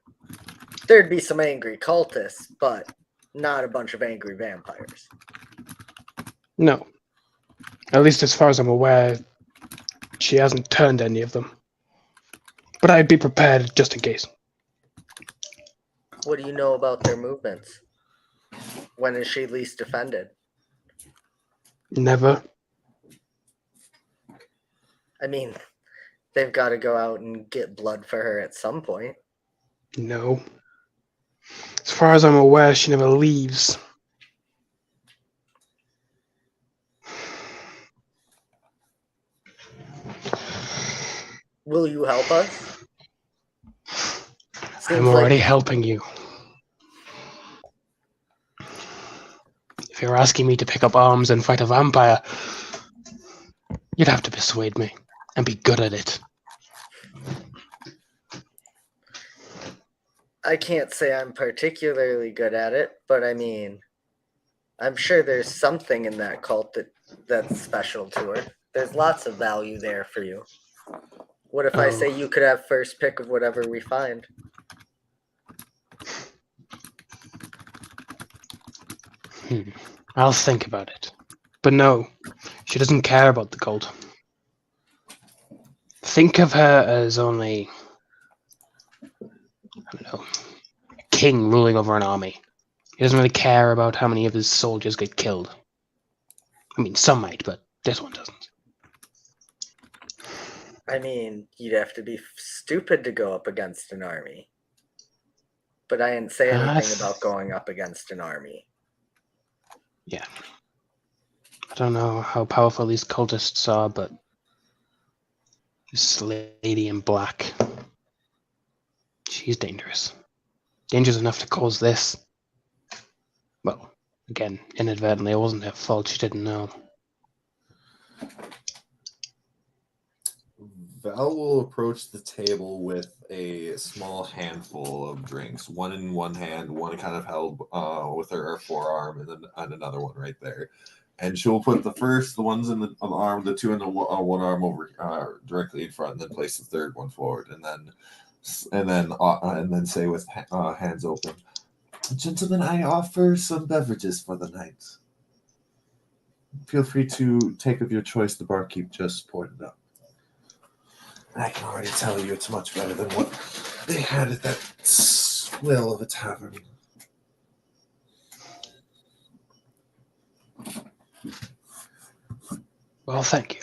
there'd be some angry cultists, but not a bunch of angry vampires. No. At least as far as I'm aware, she hasn't turned any of them. But I'd be prepared just in case. What do you know about their movements? When is she least offended? Never. I mean, they've got to go out and get blood for her at some point. No. As far as I'm aware, she never leaves. Will you help us? I'm already helping you. If you're asking me to pick up arms and fight a vampire, you'd have to persuade me and be good at it. I can't say I'm particularly good at it, but I mean, I'm sure there's something in that cult that's special to her. There's lots of value there for you. What if I say you could have first pick of whatever we find? I'll think about it. But no, she doesn't care about the cult. Think of her as only, I don't know, a king ruling over an army. He doesn't really care about how many of his soldiers get killed. I mean, some might, but this one doesn't. I mean, you'd have to be stupid to go up against an army. But I didn't say anything about going up against an army. Yeah. I don't know how powerful these cultists are, but this lady in black, she's dangerous. Dangerous enough to cause this. Well, again, inadvertently, it wasn't her fault, she didn't know. Val will approach the table with a small handful of drinks, one in one hand, one kind of held with her forearm, and then another one right there. And she'll put the ones in the arm, the two in the one arm over directly in front, and then place the third one forward, and then say with hands open, "Gentlemen, I offer some beverages for the night. Feel free to take of your choice. The barkeep just poured it up. I can already tell you it's much better than what they had at that swill of a tavern." Well, thank you.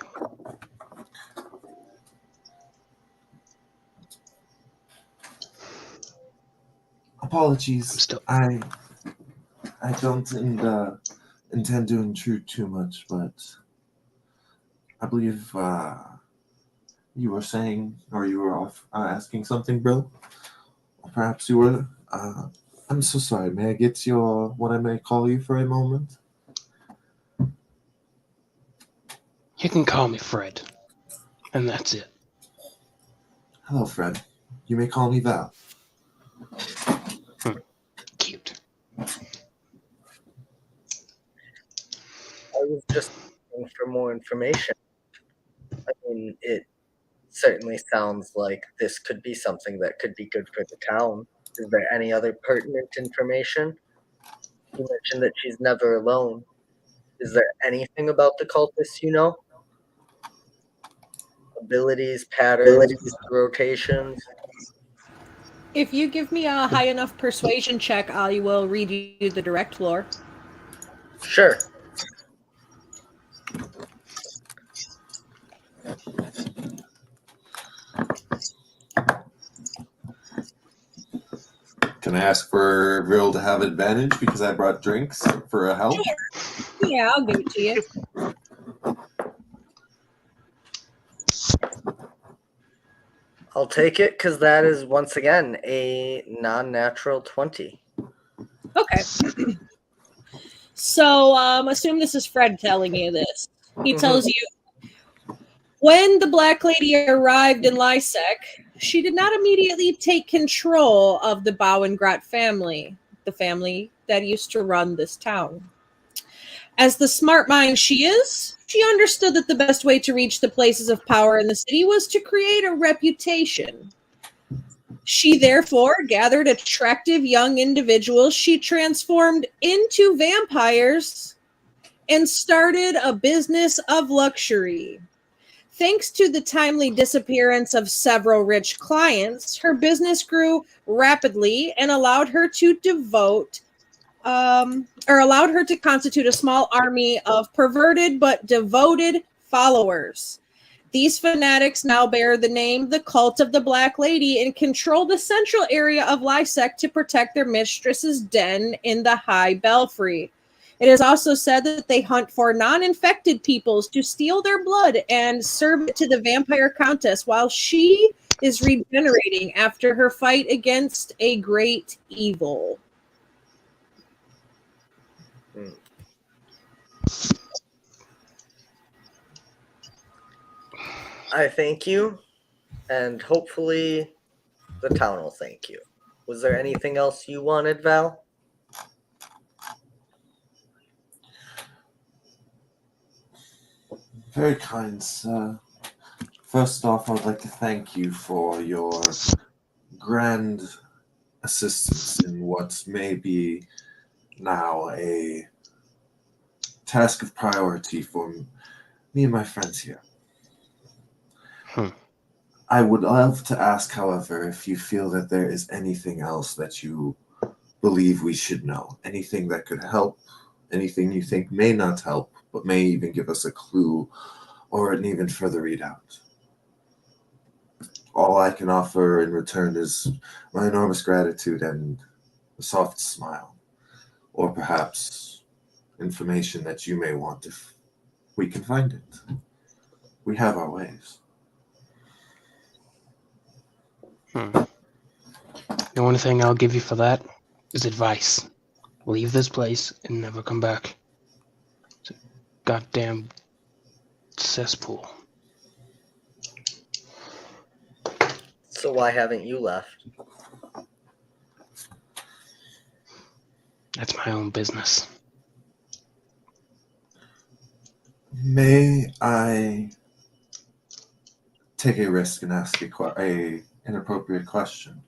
Apologies. I don't intend to intrude too much, but I believe you were saying, or you were asking something, Bill? Or perhaps you were. I'm so sorry. May I get what I may call you for a moment? You can call me Fred, and that's it. Hello, Fred. You may call me Val. Cute. I was just looking for more information. I mean, it certainly sounds like this could be something that could be good for the town. Is there any other pertinent information? You mentioned that she's never alone. Is there anything about the cultists you know? Abilities, patterns, rotations? If you give me a high enough persuasion check, I will read you the direct lore. Sure. Can I ask for Vil to have advantage because I brought drinks for a help? Yeah, I'll give it to you. I'll take it because that is once again a non-natural 20. Okay. So, assume this is Fred telling you this. He tells you, when the Black Lady arrived in Lysek, she did not immediately take control of the Bauengrat family, the family that used to run this town. As the smart mind she is, she understood that the best way to reach the places of power in the city was to create a reputation. She therefore gathered attractive young individuals she transformed into vampires and started a business of luxury. Thanks to the timely disappearance of several rich clients, her business grew rapidly and allowed her to constitute a small army of perverted but devoted followers. These fanatics now bear the name the Cult of the Black Lady and control the central area of Lysek to protect their mistress's den in the High Belfry. It is also said that they hunt for non-infected peoples to steal their blood and serve it to the vampire countess while she is regenerating after her fight against a great evil. I thank you, and hopefully the town will thank you. Was there anything else you wanted, Val? Very kind, sir. First off, I would like to thank you for your grand assistance in what may be now a task of priority for me and my friends here. I would love to ask, however, if you feel that there is anything else that you believe we should know, anything that could help, anything you think may not help, but may even give us a clue or an even further readout. All I can offer in return is my enormous gratitude and a soft smile, or perhaps information that you may want if we can find it. We have our ways. The only thing I'll give you for that is advice. Leave this place and never come back. It's a goddamn cesspool. So why haven't you left? That's my own business. May I take a risk and ask a inappropriate question?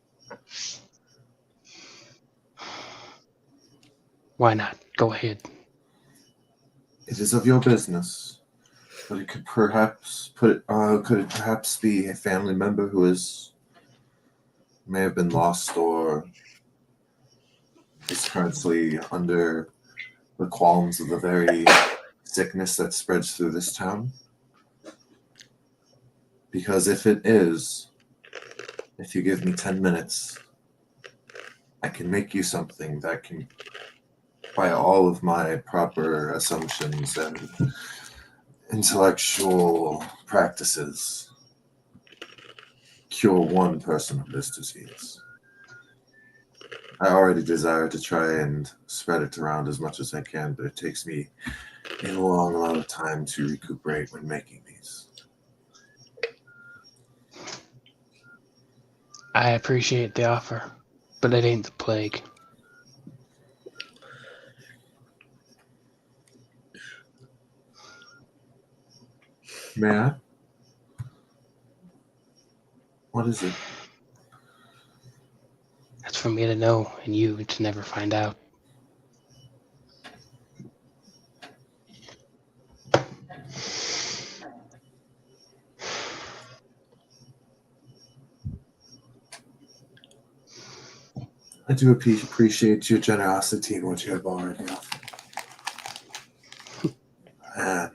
Why not? Go ahead. It is of your business, but it could perhaps could it perhaps be a family member who may have been lost or is currently under the qualms of the very sickness that spreads through this town? Because if it is, if you give me 10 minutes, I can make you something that can, by all of my proper assumptions and intellectual practices, cure one person of this disease. I already desire to try and spread it around as much as I can, but it takes me a long amount of time to recuperate when making these. I appreciate the offer, but it ain't the plague. May I? What is it? That's for me to know and you to never find out. I do appreciate your generosity in what you have already offered. And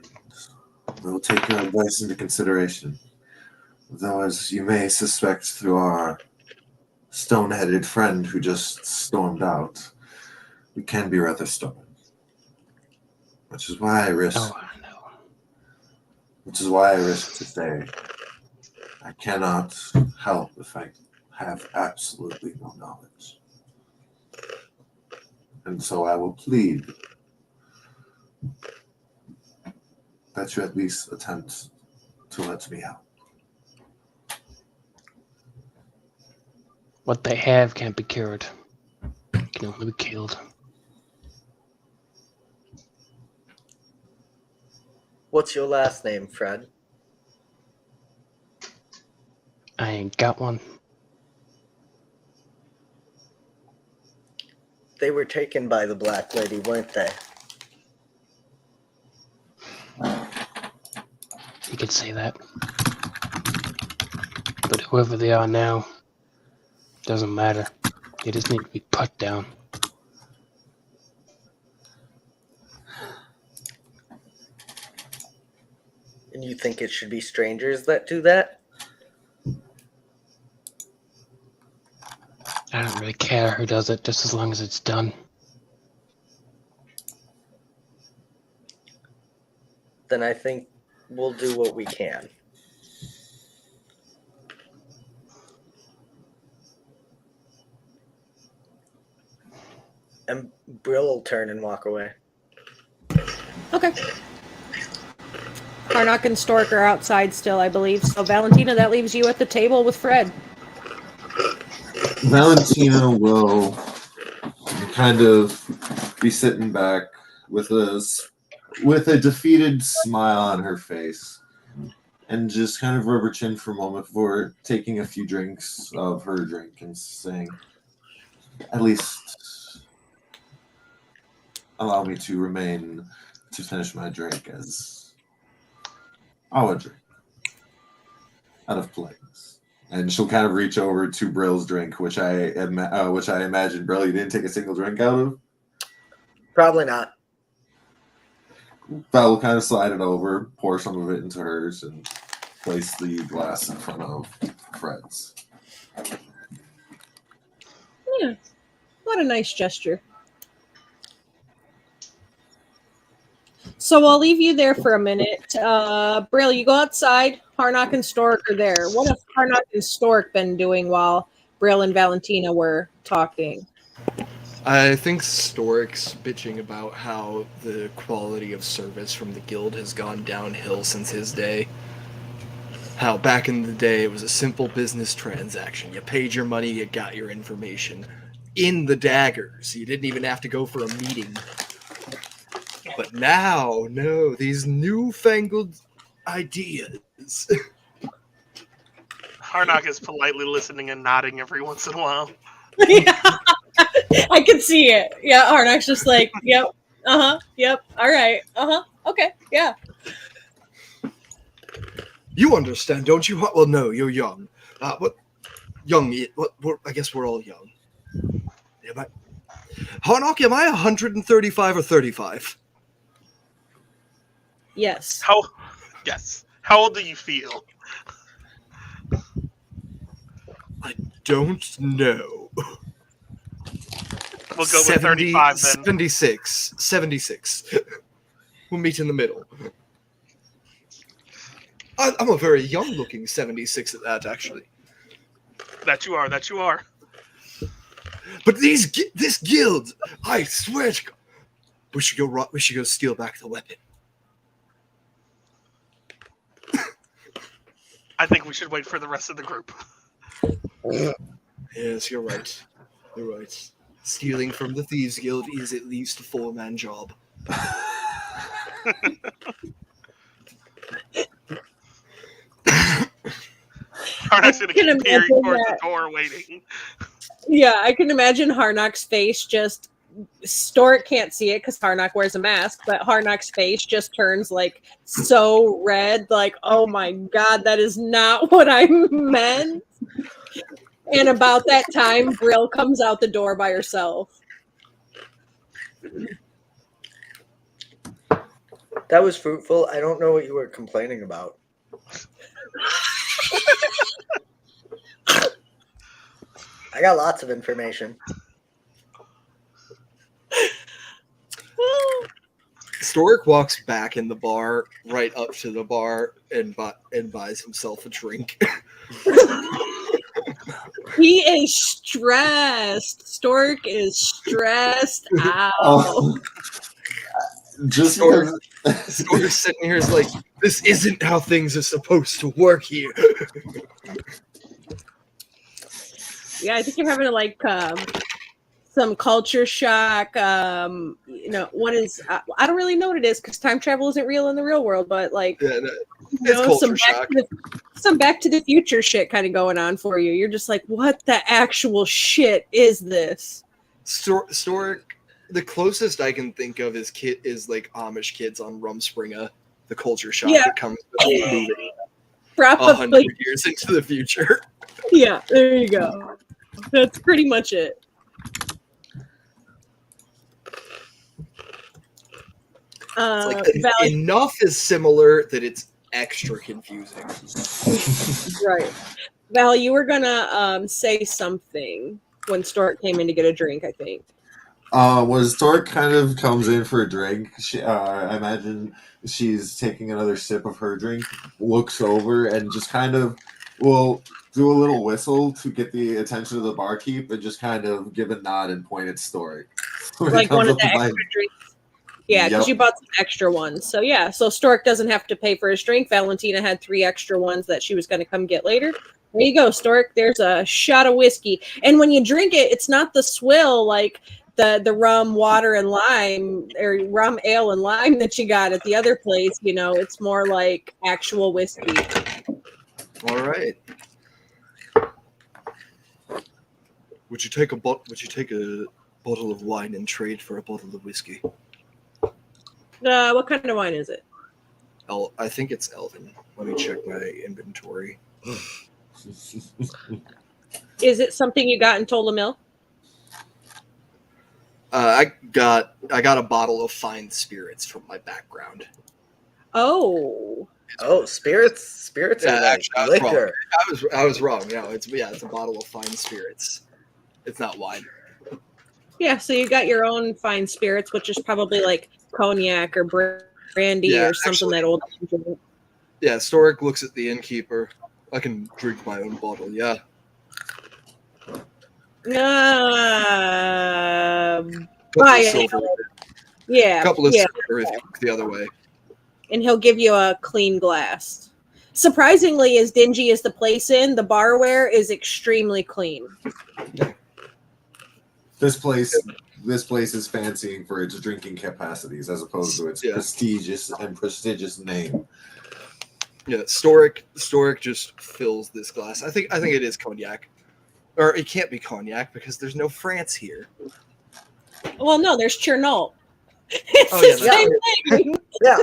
we'll take your advice into consideration. Though, as you may suspect through our stone-headed friend who just stormed out, we can be rather stubborn. Which is why I risk. Oh, I know. Which is why I risk to stay I cannot help if I have absolutely no knowledge. And so I will plead that you at least attempt to let me out. What they have can't be cured. It can only be killed. What's your last name, Fred? I ain't got one. They were taken by the Black Lady, weren't they? You could say that. But whoever they are now, doesn't matter. They just need to be put down. And you think it should be strangers that do that? I don't really care who does it, just as long as it's done. Then I think we'll do what we can. And Brill will turn and walk away. Okay. Harnock and Stork are outside still, I believe. So, Valentina, that leaves you at the table with Fred. Valentina will kind of be sitting back with a defeated smile on her face and just kind of rub her chin for a moment before taking a few drinks of her drink and saying, at least allow me to remain to finish my drink as our drink out of politeness. And she'll kind of reach over to Brill's drink, which I imagine, Brill, you didn't take a single drink out of? Probably not. Val will kind of slide it over, pour some of it into hers, and place the glass in front of Fred's. Yeah. What a nice gesture. So I'll leave you there for a minute. Brill, you go outside. Harnock and Stork are there. What have Harnock and Stork been doing while Brill and Valentina were talking? I think Stork's bitching about how the quality of service from the guild has gone downhill since his day. How back in the day it was a simple business transaction. You paid your money, you got your information. In the daggers. You didn't even have to go for a meeting. But now, no, these newfangled ideas. Harnock is politely listening and nodding every once in a while. Yeah. I can see it. Yeah, Harnock's just like, yep, yep, all right, okay, yeah. You understand, don't you? Well, no, you're young. What? Young? I guess we're all young. Harnock, am I 135 or 35? Yes. Yes. How old do you feel? I don't know. We'll go with 35 then. 76. We'll meet in the middle. I'm a very young-looking 76 at that, actually. That you are. But this guild, I swear to God, we should go steal back the weapon. I think we should wait for the rest of the group. Yes, you're right. You're right. Stealing from the Thieves Guild is at least a 4-man job. Harnock's going to keep peering towards the door waiting. Yeah, I can imagine Harnock's face just... Stork can't see it because Harnock wears a mask, but Harnock's face just turns like so red, like, oh my God, that is not what I meant. And about that time, Brill comes out the door by herself. That was fruitful. I don't know what you were complaining about. I got lots of information. Stork walks back in the bar, right up to the bar, and buys himself a drink. He is stressed. Stork is stressed out. Oh, just Stork. because. Stork's sitting here is like, this isn't how things are supposed to work here. Yeah, I think you're having like some culture shock. What is? I don't really know what it is because time travel isn't real in the real world. But like, Yeah, no, it's culture shock. Some Back to the Future shit kind of going on for you. You're just like, what the actual shit is this? Stork. The closest I can think of is like Amish kids on Rumspringa. The culture shock that comes with moving 100 years into the future. Yeah, there you go. That's pretty much it. Enough is similar that it's extra confusing. Right. Val, you were gonna say something when Stork came in to get a drink, I think. When Stork kind of comes in for a drink, I imagine she's taking another sip of her drink, looks over, and just kind of will do a little whistle to get the attention of the barkeep and just kind of give a nod and point at Stork. Like one of the extra drinks. Yeah, because you bought some extra ones. So yeah, so Stork doesn't have to pay for his drink. Valentina had 3 extra ones that she was going to come get later. There you go, Stork. There's a shot of whiskey. And when you drink it, it's not the swill like the rum, water, and lime, or rum, ale, and lime that you got at the other place. You know, it's more like actual whiskey. All right. Would you take a bottle of wine and trade for a bottle of whiskey? What kind of wine is it? I think it's Elven. Let me check my inventory. Is it something you got in Tola? I got a bottle of fine spirits from my background. Oh, spirits Yeah, are like actually, liquor. I was wrong. No, it's a bottle of fine spirits. It's not wine. yeah. So you got your own fine spirits, which is probably like cognac or brandy or something that old. Yeah, Stork looks at the innkeeper. I can drink my own bottle. Yeah. Buy it. Yeah. A couple of silver if you look the other way. And he'll give you a clean glass. Surprisingly, as dingy as the place the barware is extremely clean. This place is fancying for its drinking capacities as opposed to its prestigious name. Yeah, Stork just fills this glass. I think it is cognac. Or it can't be cognac because there's no France here. Well, no, there's Chernobyl. It's the same thing. Yeah,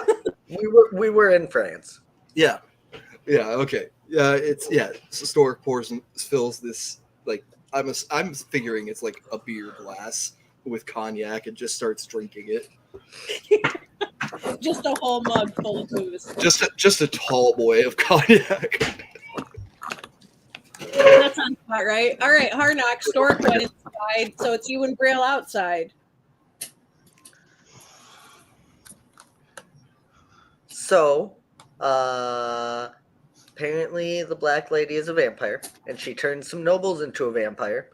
we were in France. Yeah, okay. So Stork fills this, like, I'm figuring it's like a beer glass with cognac and just starts drinking it. Just a whole mug full of booze. Just a tall boy of cognac. That sounds about right. All right, Harnock, Stork went inside, so it's you and Braille outside. So, apparently the Black Lady is a vampire, and she turned some nobles into a vampire.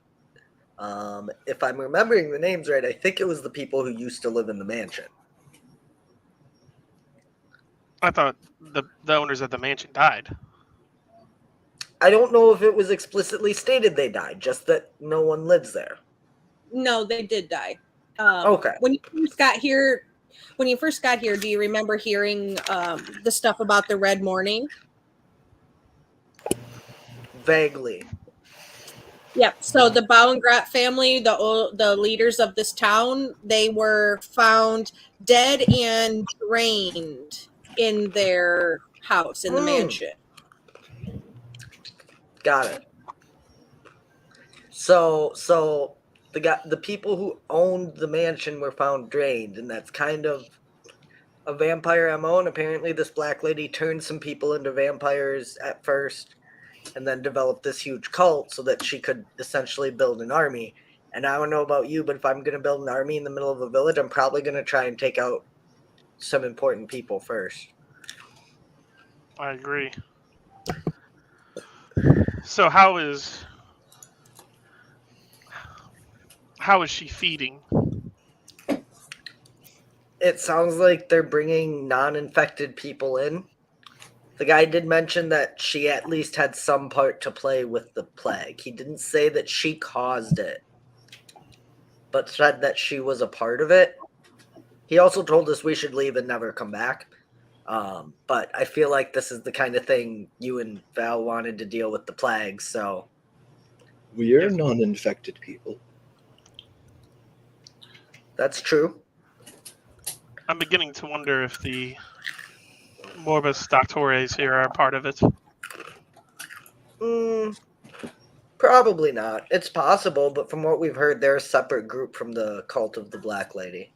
If I'm remembering the names right, I think it was the people who used to live in the mansion. I thought the owners of the mansion died. I don't know if it was explicitly stated they died, just that no one lives there. No, they did die. Okay. When you first got here, do you remember hearing the stuff about the Red Morning? Vaguely. Yep. So the Bauengrat family, the leaders of this town, they were found dead and drained in their house in the mansion. Got it. So the people who owned the mansion were found drained, and that's kind of a vampire MO. And apparently, this Black Lady turned some people into vampires at first, and then developed this huge cult so that she could essentially build an army. And I don't know about you, but if I'm going to build an army in the middle of a village, I'm probably going to try and take out some important people first. I agree. So how is she feeding? It sounds like they're bringing non-infected people in. The guy did mention that she at least had some part to play with the plague. He didn't say that she caused it, but said that she was a part of it. He also told us we should leave and never come back. But I feel like this is the kind of thing you and Val wanted to deal with the plague, so... We are Yes. non-infected people. That's true. I'm beginning to wonder if the Morbus Doctores here are part of it. Probably not. It's possible, but from what we've heard, they're a separate group from the Cult of the Black Lady.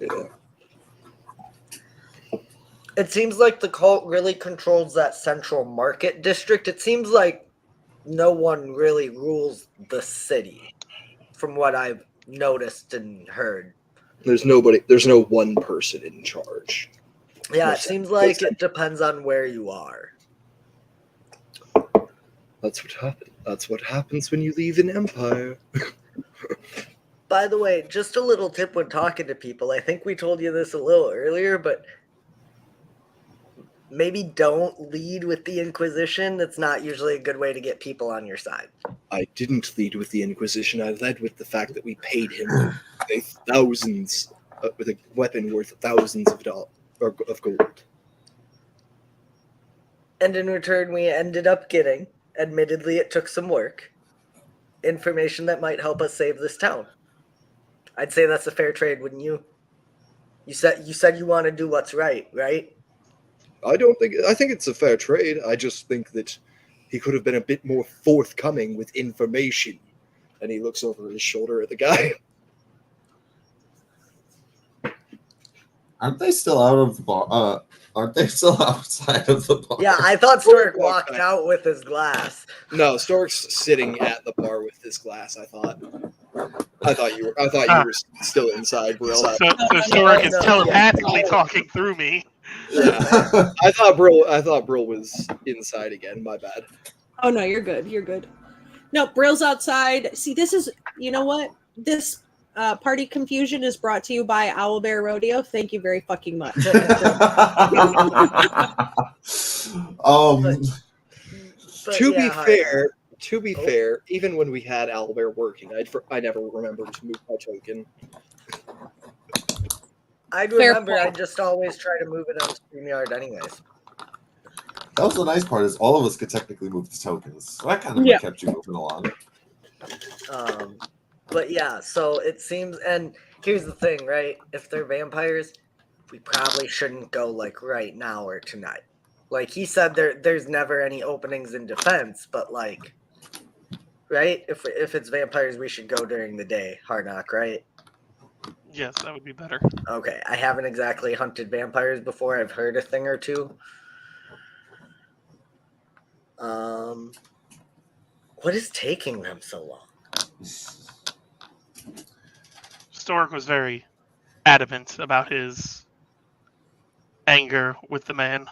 Yeah. It seems like the cult really controls that central market district. It seems like no one really rules the city, from what I've noticed and heard. There's no one person in charge. Yeah, it seems like it depends on where you are. That's what happens. That's what happens when you leave an empire. By the way, just a little tip when talking to people. I think we told you this a little earlier, but maybe don't lead with the Inquisition. That's not usually a good way to get people on your side. I didn't lead with the Inquisition. I led with the fact that we paid him thousands with a weapon worth thousands of gold. And in return, we ended up getting, admittedly, it took some work, information that might help us save this town. I'd say that's a fair trade, wouldn't you? You said you want to do what's right, right? I think it's a fair trade. I just think that he could have been a bit more forthcoming with information. And he looks over his shoulder at the guy. Aren't they still out of the bar? Aren't they still outside of the bar? Yeah, I thought Stork walked out with his glass. No, Stork's sitting at the bar with his glass. I thought you were still inside, Brill. So Stork is telepathically talking through me. Yeah. I thought Brill was inside again. My bad. Oh no, you're good. You're good. No, Brill's outside. See, this is, you know what? This party confusion is brought to you by Owlbear Rodeo. Thank you very fucking much. To be fair, even when we had Owlbear working, I never remembered to move my token. I'd remember. I just always try to move it on StreamYard anyways. That was the nice part, is all of us could technically move the tokens. So that kind of kept you moving along. But yeah, so it seems, and here's the thing, right? If they're vampires, we probably shouldn't go like right now or tonight. Like he said, there's never any openings in defense, but like, right? If it's vampires, we should go during the day. Hard knock, right? Yes, that would be better. Okay, I haven't exactly hunted vampires before. I've heard a thing or two. What is taking them so long? Stork was very adamant about his anger with the man.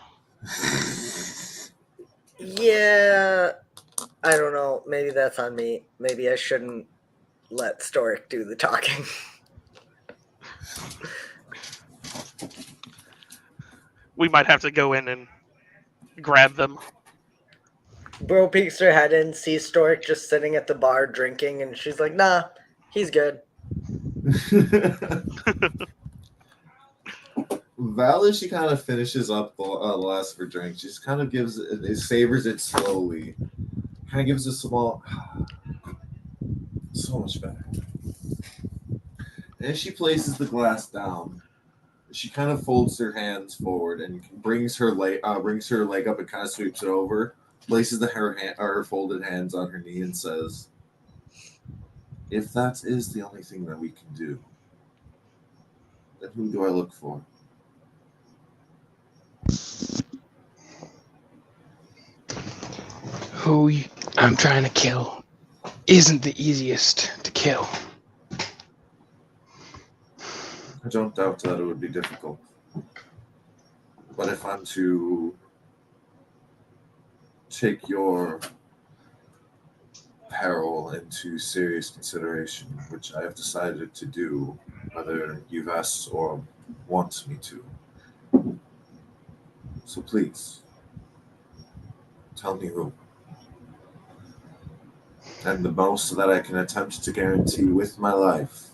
Yeah, I don't know. Maybe that's on me. Maybe I shouldn't let Stork do the talking. We might have to go in and grab them. Bro peeks her head in, sees Stork just sitting at the bar drinking, and she's like, nah, he's good. Val, as she kind of finishes up the last of her drink, she just kind of savors it slowly. Kind of gives a small, so much better. And as she places the glass down, she kind of folds her hands forward and brings her leg up and kind of sweeps it over, places her folded hands on her knee, and says, "If that is the only thing that we can do, then who do I look for?" Who I'm trying to kill isn't the easiest to kill. I don't doubt that it would be difficult. But if I'm to take your peril into serious consideration, which I have decided to do, whether you've asked or want me to. So please, tell me who. And the most that I can attempt to guarantee with my life,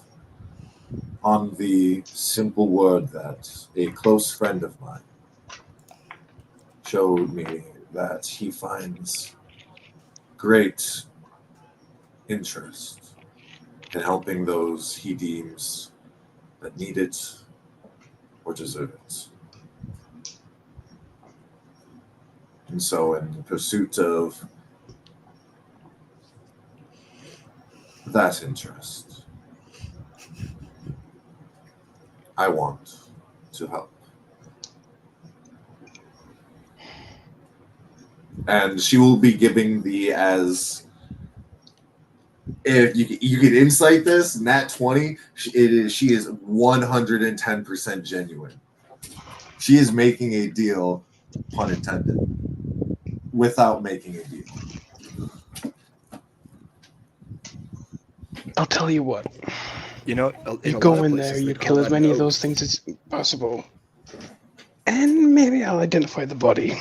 on the simple word that a close friend of mine showed me that he finds great interest in helping those he deems that need it or deserve it. And so, in pursuit of that interest, I want to help. And she will be giving the if you could insight this, nat 20, she is 110% genuine. She is making a deal, pun intended, without making a deal. I'll tell you what. You You go in there, you kill as many of those things as possible. And maybe I'll identify the body.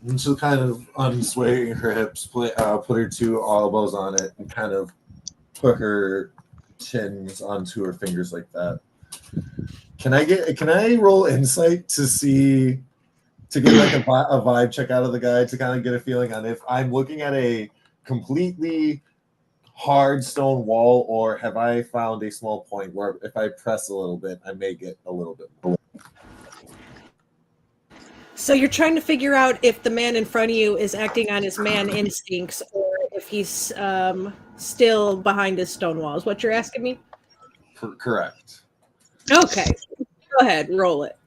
And she'll kind of unsway her hips, put her two elbows on it, and kind of put her chins onto her fingers like that. Can I roll insight to get like a vibe check out of the guy to kind of get a feeling on if I'm looking at a completely hard stone wall, or have I found a small point where if I press a little bit, I may get a little bit more. So you're trying to figure out if the man in front of you is acting on his man instincts or if he's still behind his stone wall. Is what you're asking me? Correct. Okay. Go ahead. Roll it.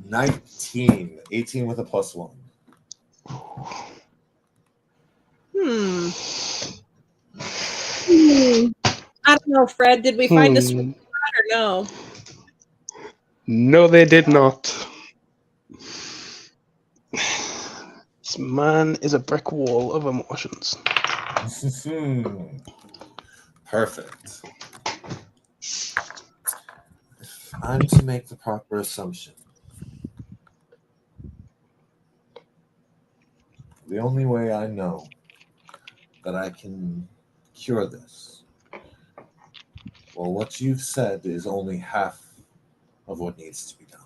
19. 18 with a +1. I don't know, Fred. Did we find this one or no? No, they did not. This man is a brick wall of emotions. Perfect. If I'm to make the proper assumption, the only way I know that I can cure this, well, what you've said is only half of what needs to be done.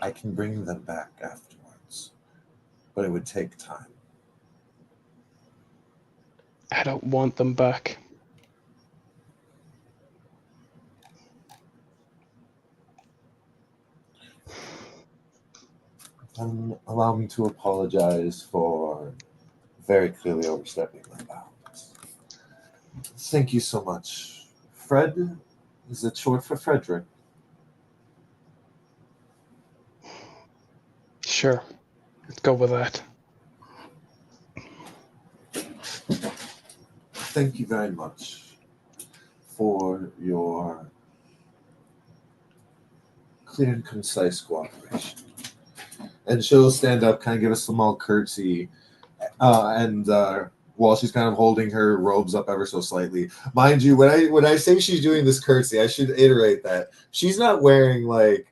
I can bring them back afterwards, but it would take time. I don't want them back. Allow me to apologize for very clearly overstepping my bounds. Thank you so much. Fred, is it short for Frederick? Sure. Let's go with that. Thank you very much for your clear and concise cooperation. And she'll stand up, kind of give a small curtsy, and while she's kind of holding her robes up ever so slightly. Mind you, when I say she's doing this curtsy, I should iterate that she's not wearing like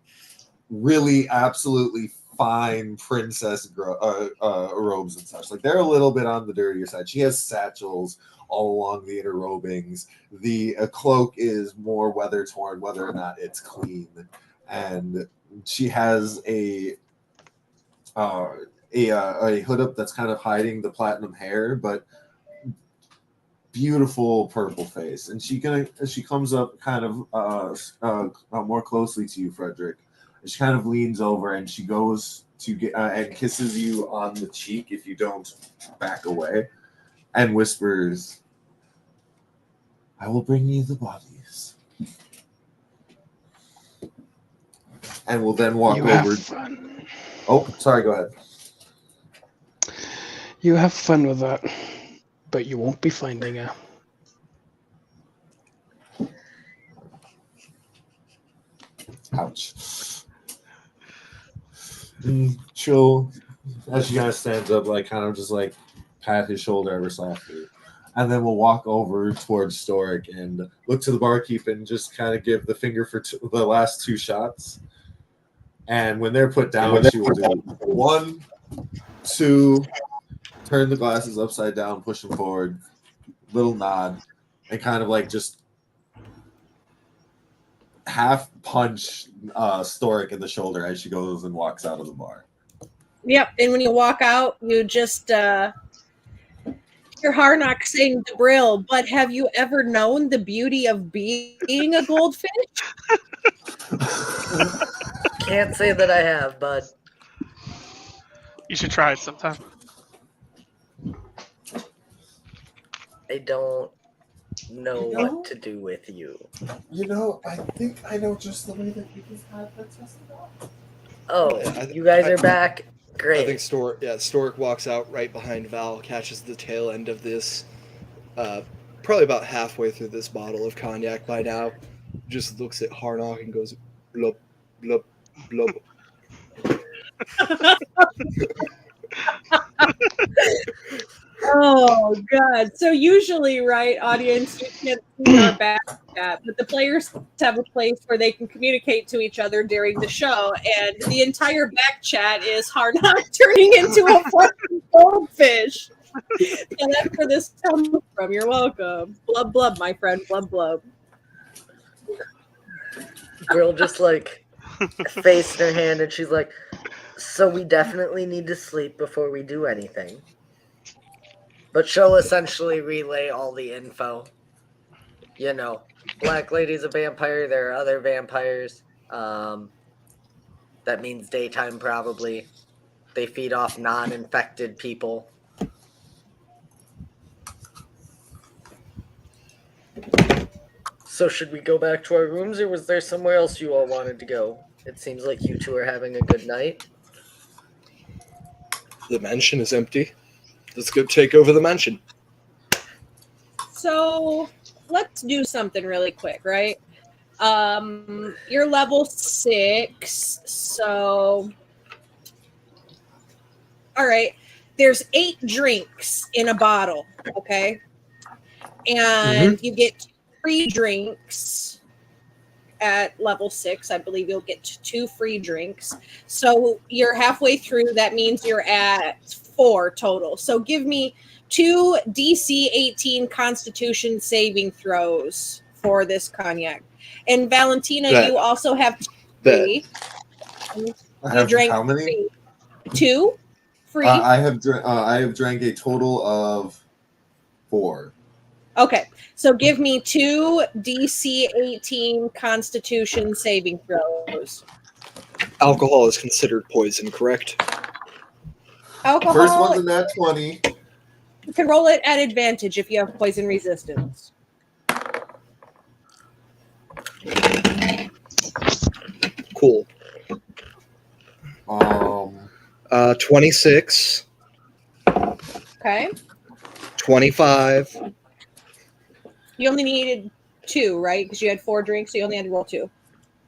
really absolutely fine princess robes and such. Like they're a little bit on the dirtier side. She has satchels all along the inner robings. The cloak is more weather torn, whether or not it's clean, and she has a hood up that's kind of hiding the platinum hair, but beautiful purple face. And she comes up kind of more closely to you, Frederick. She kind of leans over and she goes to get and kisses you on the cheek if you don't back away, and whispers, "I will bring you the bodies." and will then walk You over. have fun. Oh, sorry. Go ahead. You have fun with that, but you won't be finding her. Ouch. She'll, as she kind of stands up, like kind of just like pat his shoulder ever softly, and then we'll walk over towards Storic and look to the barkeep and just kind of give the finger for the last 2 shots. And when they're put down, she will do 1, 2, turn the glasses upside down, push them forward, little nod, and kind of like just half punch Storic in the shoulder as she goes and walks out of the bar. Yep, and when you walk out, you just hear Harnock saying to Brill, but have you ever known the beauty of being a goldfish? Can't say that I have, bud. You should try it sometime. I don't know what to do with you. You know, I think I know just the way that you just had that tested out. Oh, Yeah, you guys are back. Great. I think Storic walks out right behind Val, catches the tail end of this, probably about halfway through this bottle of cognac by now, just looks at Harnock and goes, blub, blub, blub. Oh God! So usually, right, audience, you can't see our back chat, but the players have a place where they can communicate to each other during the show, and the entire back chat is Harnock turning into a fucking goldfish. So that's where this comes from. You're welcome. Blub blub, my friend. Blub blub. Girl just like faced her hand and she's like, so we definitely need to sleep before we do anything. But she'll essentially relay all the info. You know, Black Lady's a vampire. There are other vampires. That means daytime probably. They feed off non-infected people. So should we go back to our rooms, or was there somewhere else you all wanted to go? It seems like you two are having a good night. The mansion is empty. Let's go take over the mansion. So let's do something really quick, right? You're level 6, so all right. There's 8 drinks in a bottle, okay? And you get 3 drinks at level 6. I believe you'll get 2 free drinks. So you're halfway through. That means you're at 4 total. So give me 2 DC 18 Constitution saving throws for this cognac. And Valentina, you also have 3. I have drank how many? 3. 2 free. I have drank a total of 4. Okay, so give me 2 DC 18 Constitution saving throws. Alcohol is considered poison, correct? Alcohol. First one's a nat 20. You can roll it at advantage if you have poison resistance. Cool. 26. Okay. 25. You only needed 2, right? Because you had 4 drinks, so you only had to roll 2.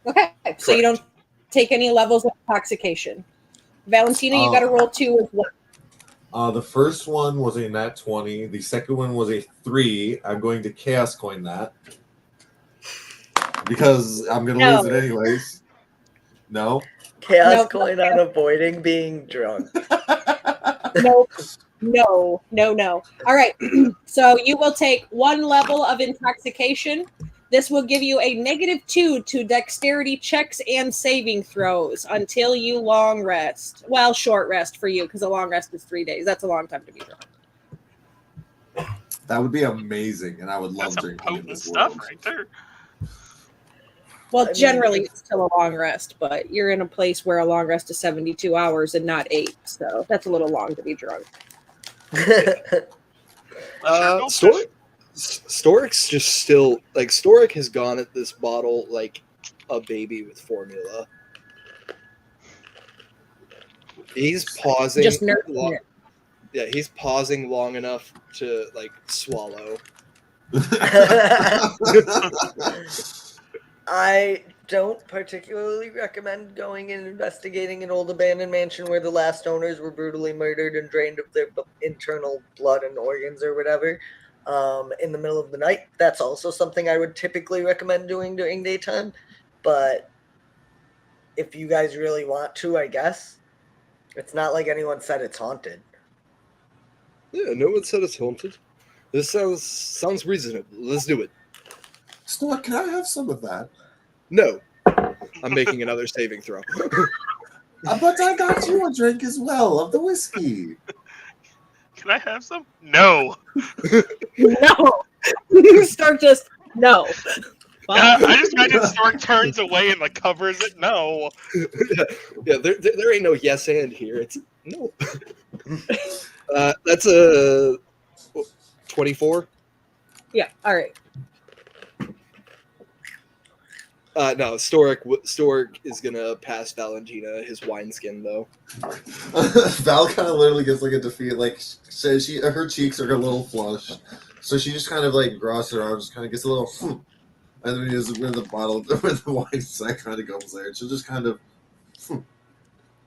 Okay, so you don't take any levels of intoxication. Valentina, you got to roll 2 as well. The first one was a nat 20. The second one was a 3. I'm going to chaos coin that because I'm going to lose it anyways. No? Chaos coin on avoiding being drunk. No. All right. So you will take 1 level of intoxication. This will give you a -2 to dexterity checks and saving throws until you long rest. Well, short rest for you because a long rest is 3 days. That's a long time to be drunk. That would be amazing, and I would love That's drinking in potent this stuff world. right there. Well, generally it's still a long rest, but you're in a place where a long rest is 72 hours and not 8. So that's a little long to be drunk. Storic's just still like Storic has gone at this bottle like a baby with formula. He's pausing. Just nerfing it. Yeah, he's pausing long enough to like swallow. I don't particularly recommend going and investigating an old abandoned mansion where the last owners were brutally murdered and drained of their internal blood and organs or whatever in the middle of the night. That's also something I would typically recommend doing during daytime. But if you guys really want to, I guess. It's not like anyone said it's haunted. Yeah, no one said it's haunted. This sounds reasonable. Let's do it. Stork, can I have some of that? No. I'm making another saving throw. But I got you a drink as well of the whiskey. Can I have some? No. No. Stark just no. I just imagine Stork turns away and like covers it. No. Yeah, there ain't no yes and here. It's no. That's a 24. Yeah. All right. No, Stork is gonna pass Valentina his wineskin though. Val kind of literally gets like a defeat, like says her cheeks are a little flushed, so she just kind of like grosses her arms, just kind of gets a little, and then when the bottle, when the wine sack kind of goes there, she'll just kind of,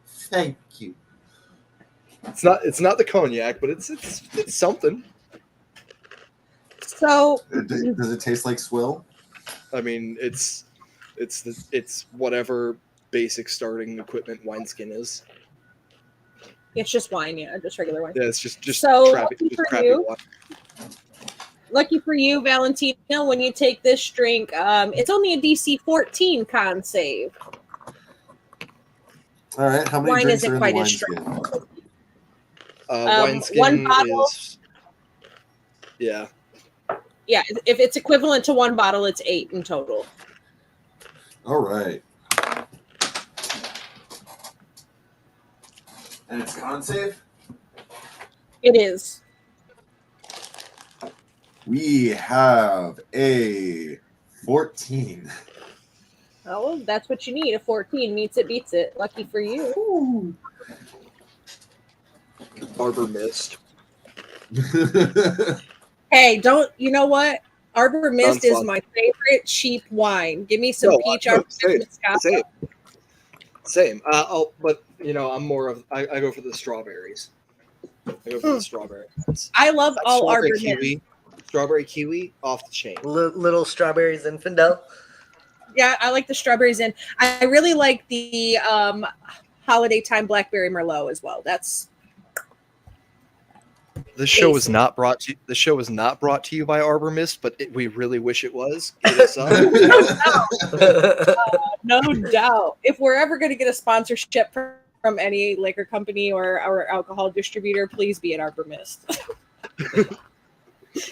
thank you. It's not the cognac, but it's something. So Does it taste like swill? I mean, it's whatever basic starting equipment wineskin is. it's just wine, yeah, just regular wine. Yeah, it's just So, crappy, lucky just for crappy you. wine. Lucky for you, Valentina, when you take this drink, it's only a DC 14 con save. All right, how many Wine drinks isn't are in quite the as wineskin? Wineskin one bottle. is yeah. Yeah, if it's equivalent to one bottle, it's 8 in total. All right. And it's con save? It is. We have a 14. Oh, that's what you need. A 14 meets it, beats it. Lucky for you. Arbor Mist. Hey, you know what? Arbor Mist is Non-fun. my favorite cheap wine. Give me some No, peach no, Arbor same, Mist Moscato. Same. But I'm more of I go for the strawberries. I go for the strawberries. I love all Arbor Mist. Kiwi. Strawberry kiwi off the chain. Little strawberries Zinfandel. Yeah, I like the strawberries in. I really like the holiday time blackberry merlot as well. That's The show was not brought to you by Arbor Mist, but we really wish it was. Hit us up. no doubt. If we're ever going to get a sponsorship from any liquor company or our alcohol distributor, please be at Arbor Mist.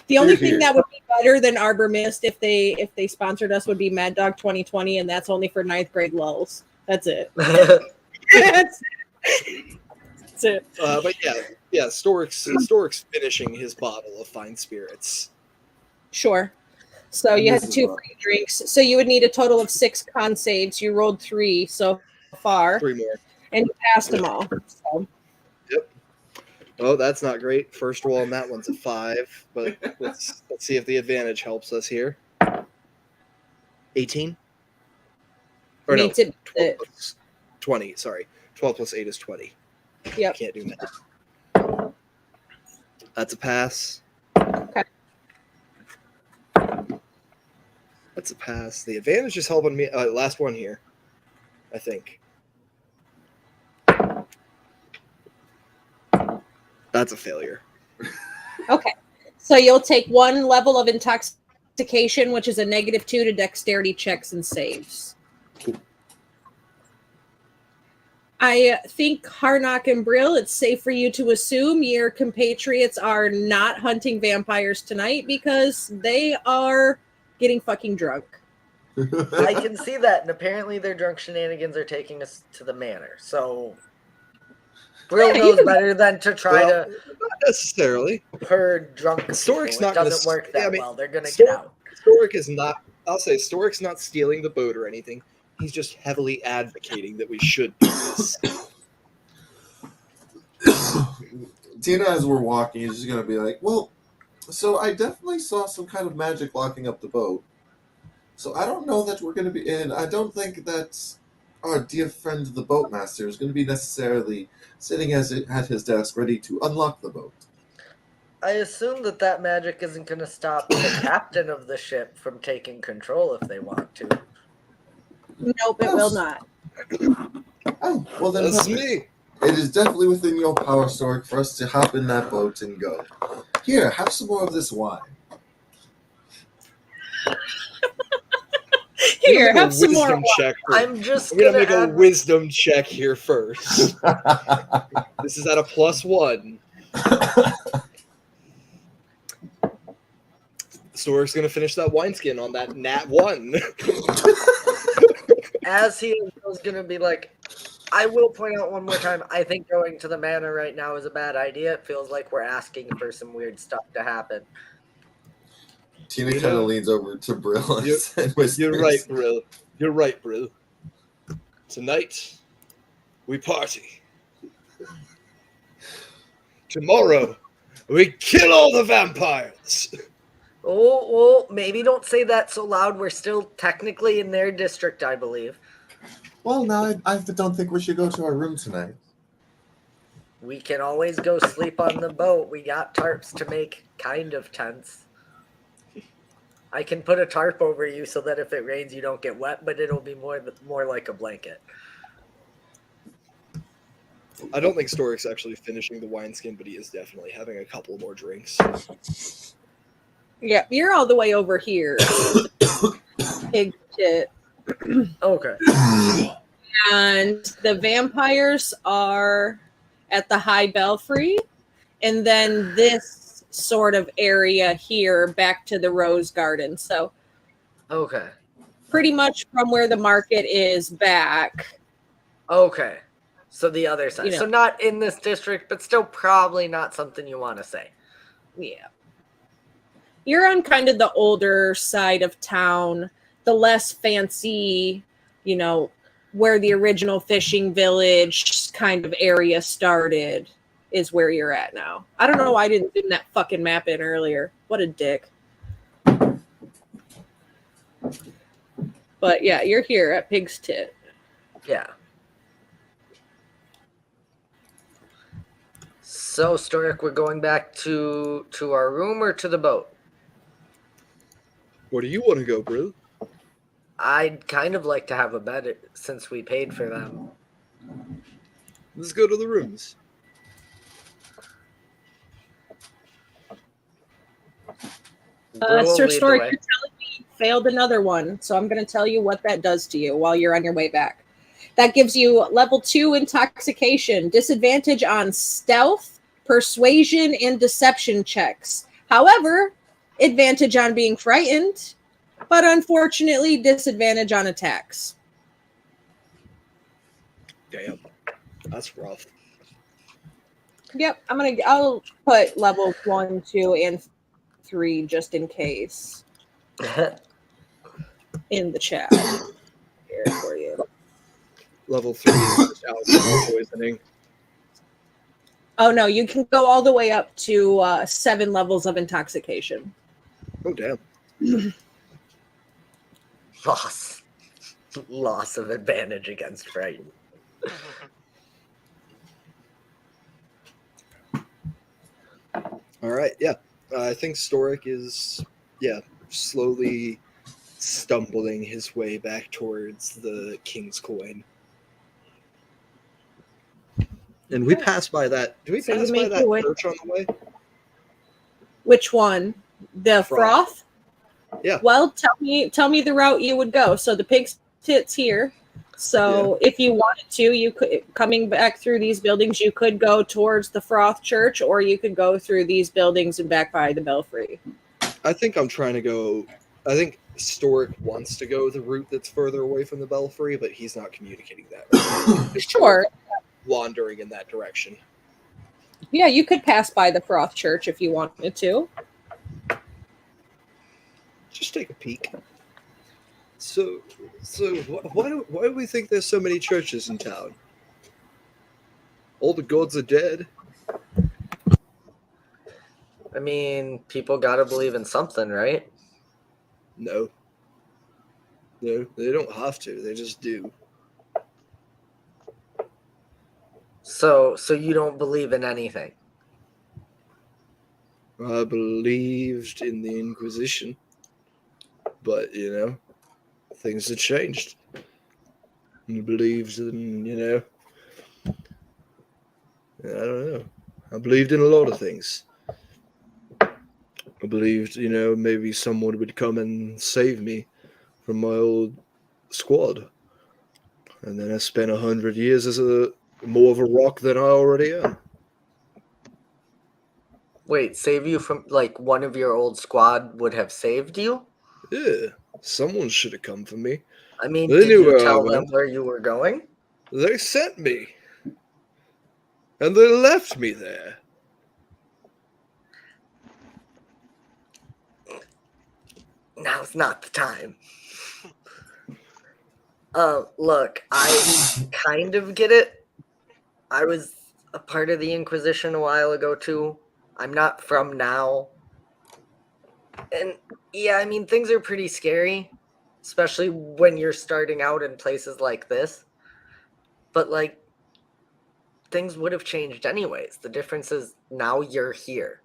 The only thing that would be better than Arbor Mist if they sponsored us would be Mad Dog 2020, and that's only for 9th grade lulls. That's it. That's it. But yeah, Stork's finishing his bottle of fine spirits. Sure. So you had 2 free drinks. So you would need a total of 6 con saves. You rolled 3 so far. 3 more. And you passed them all. So. Yep. Oh, that's not great. First roll on that one's a 5, but let's see if the advantage helps us here. 18? Or no, 12 plus 20, sorry. 12 plus 8 is 20. Yep. Can't do that. That's a pass. Okay. That's a pass. The advantage is helping me. Last one here, I think. That's a failure. Okay. So you'll take 1 level of intoxication, which is a -2 to dexterity checks and saves. Cool. I think Harnock and Brill, it's safe for you to assume your compatriots are not hunting vampires tonight because they are getting fucking drunk. I can see that, and apparently their drunk shenanigans are taking us to the manor. So Brill knows better than to try to not necessarily. herd drunk. Stork's people. not It doesn't gonna, work that yeah, I mean, well. They're gonna get out. Stork is not. I'll say Stork's not stealing the boat or anything. He's just heavily advocating that we should do this. Tina, as we're walking, is just going to be like, well, so I definitely saw some kind of magic locking up the boat. So I don't know that we're going to be in. I don't think that our dear friend the boatmaster is going to be necessarily sitting at his desk ready to unlock the boat. I assume that magic isn't going to stop the captain of the ship from taking control if they want to. Nope, it will not. Oh, well then That's perfect. me. It is definitely within your power, Stork, for us to hop in that boat and go. Here, have some more of this wine. Here, I'm gonna make a have some more. wisdom check. I'm just I'm gonna going make to a add... wisdom check here first. This is at a +1. Stork's gonna finish that wineskin on that nat 1. As he is going to be like, I will point out one more time, I think going to the manor right now is a bad idea. It feels like we're asking for some weird stuff to happen. Tina kind of leans over to Brill and whispers. You're right, Brill. You're right, Brill. Tonight, we party. Tomorrow, we kill all the vampires. Oh, maybe don't say that so loud. We're still technically in their district, I believe. Well, no, I don't think we should go to our room tonight. We can always go sleep on the boat. We got tarps to make kind of tents. I can put a tarp over you so that if it rains, you don't get wet, but it'll be more like a blanket. I don't think Stork's actually finishing the wineskin, but he is definitely having a couple more drinks. Yeah, you're all the way over here. Pig shit. Okay. And the vampires are at the High Belfry. And then this sort of area here back to the Rose Garden. So Okay. pretty much from where the market is back. Okay. So the other side. You know. So not in this district, but still probably not something you want to say. Yeah. You're on kind of the older side of town, the less fancy, you know, where the original fishing village kind of area started is where you're at now. I don't know why I didn't zoom that fucking map in earlier. What a dick. But yeah, you're here at Pig's Tit. Yeah. So, Stoic, we're going back to our room or to the boat? Where do you want to go, Brill? I'd kind of like to have a bed since we paid for them. Let's go to the rooms. Sir Story, you're telling me you failed another one, so I'm going to tell you what that does to you while you're on your way back. That gives you level 2 intoxication, disadvantage on stealth, persuasion, and deception checks. However, advantage on being frightened, but unfortunately, disadvantage on attacks. Damn, that's rough. Yep, I'll put level 1, 2, and 3 just in case in the chat here for you. Level 3 is just alcohol poisoning. Oh no, you can go all the way up to 7 levels of intoxication. Oh, damn. Loss of advantage against frightened. All right, yeah. I think Storic is, slowly stumbling his way back towards the King's Coin. And we passed by that. Do we So you pass by make that your way- church on the way? Which one? The froth? Yeah. Well, tell me the route you would go. So the Pig's Tit's here. So if you wanted to, you could, coming back through these buildings, you could go towards the Froth Church, or you could go through these buildings and back by the Belfry. I think I'm trying to go. I think Storic wants to go the route that's further away from the Belfry, but he's not communicating that. Right. Sure. Wandering in that direction. Yeah, you could pass by the Froth Church if you wanted to. Just take a peek. So why do we think there's so many churches in town? All the gods are dead. I mean, people gotta believe in something, right? No. No, they don't have to. They just do. So you don't believe in anything. I believed in the Inquisition, but things had changed. I believed in, I don't know. I believed in a lot of things. I believed, maybe someone would come and save me from my old squad. And then I spent 100 years as more of a rock than I already am. Wait, save you from like one of your old squad would have saved you? Yeah, someone should have come for me. I mean, They did knew you where I tell them went. where you were going? They sent me. And they left me there. Now's not the time. Look, I kind of get it. I was a part of the Inquisition a while ago too. I'm not from now. And yeah, I mean, things are pretty scary, especially when you're starting out in places like this. But like, things would have changed anyways. The difference is now you're here.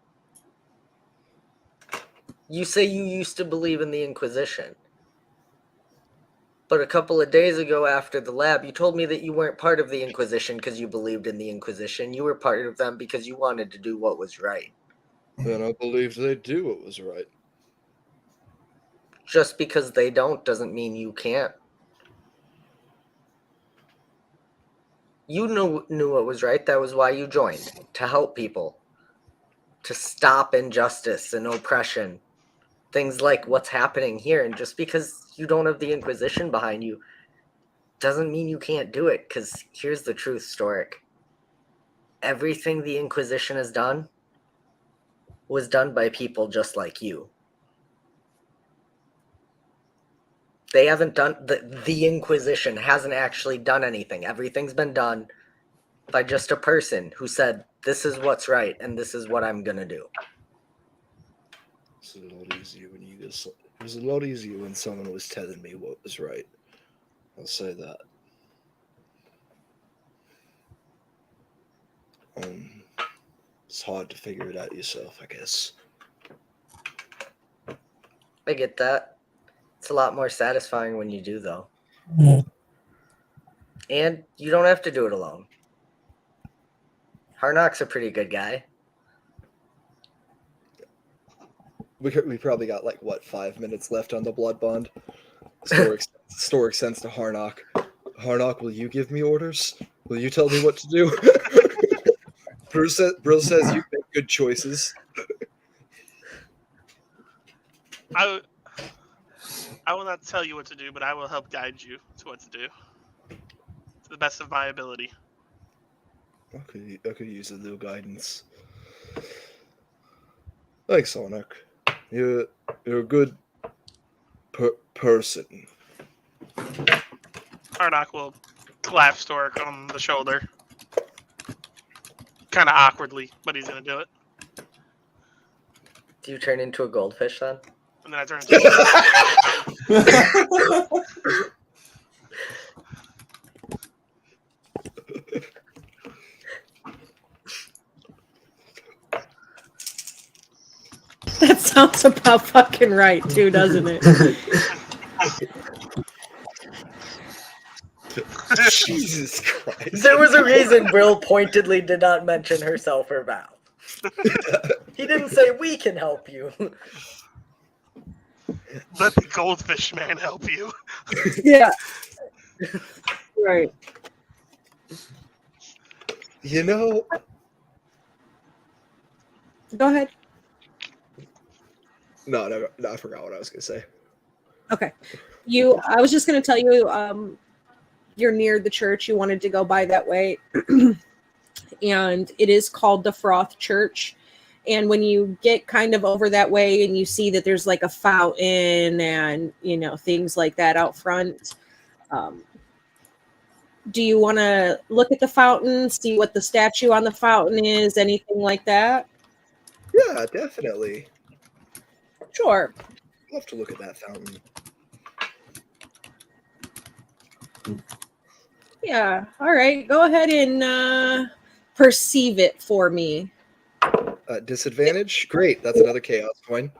You say you used to believe in the Inquisition. But a couple of days ago after the lab, you told me that you weren't part of the Inquisition because you believed in the Inquisition. You were part of them because you wanted to do what was right. And I believed they'd do what was right. Just because they don't doesn't mean you can't. You knew what was right. That was why you joined. To help people. To stop injustice and oppression. Things like what's happening here. And just because you don't have the Inquisition behind you doesn't mean you can't do it. Because here's the truth, Storic. Everything the Inquisition has done was done by people just like you. They haven't done the Inquisition hasn't actually done anything. Everything's been done by just a person who said, this is what's right and this is what I'm gonna do. It's a lot easier when it was a lot easier when someone was telling me what was right. I'll say that. It's hard to figure it out yourself, I guess. I get that. It's a lot more satisfying when you do, though. And you don't have to do it alone. Harnock's a pretty good guy. We probably got 5 minutes left on the blood bond. Storic sends to Harnock. Harnock, will you give me orders? Will you tell me what to do? Brill says you make good choices. I will not tell you what to do, but I will help guide you to what to do, to the best of my ability. I could use a little guidance. Thanks, Harnock. You're a good person. Harnock will clap Stork on the shoulder. Kind of awkwardly, but he's going to do it. Do you turn into a goldfish then? And then I turn into That sounds about fucking right, too, doesn't it? Jesus Christ. There was a reason Brill pointedly did not mention herself or Val. He didn't say, we can help you. Let the goldfish man help you. Yeah. Right. You Go ahead. No, I forgot what I was going to say. Okay. I was just going to tell you, you're near the church. You wanted to go by that way. And it is called the Froth Church. And when you get kind of over that way and you see that there's like a fountain and, things like that out front, do you want to look at the fountain, see what the statue on the fountain is, anything like that? Yeah, definitely. Sure. Love to look at that fountain. Yeah. All right. Go ahead and perceive it for me. Disadvantage? Great. That's another chaos coin.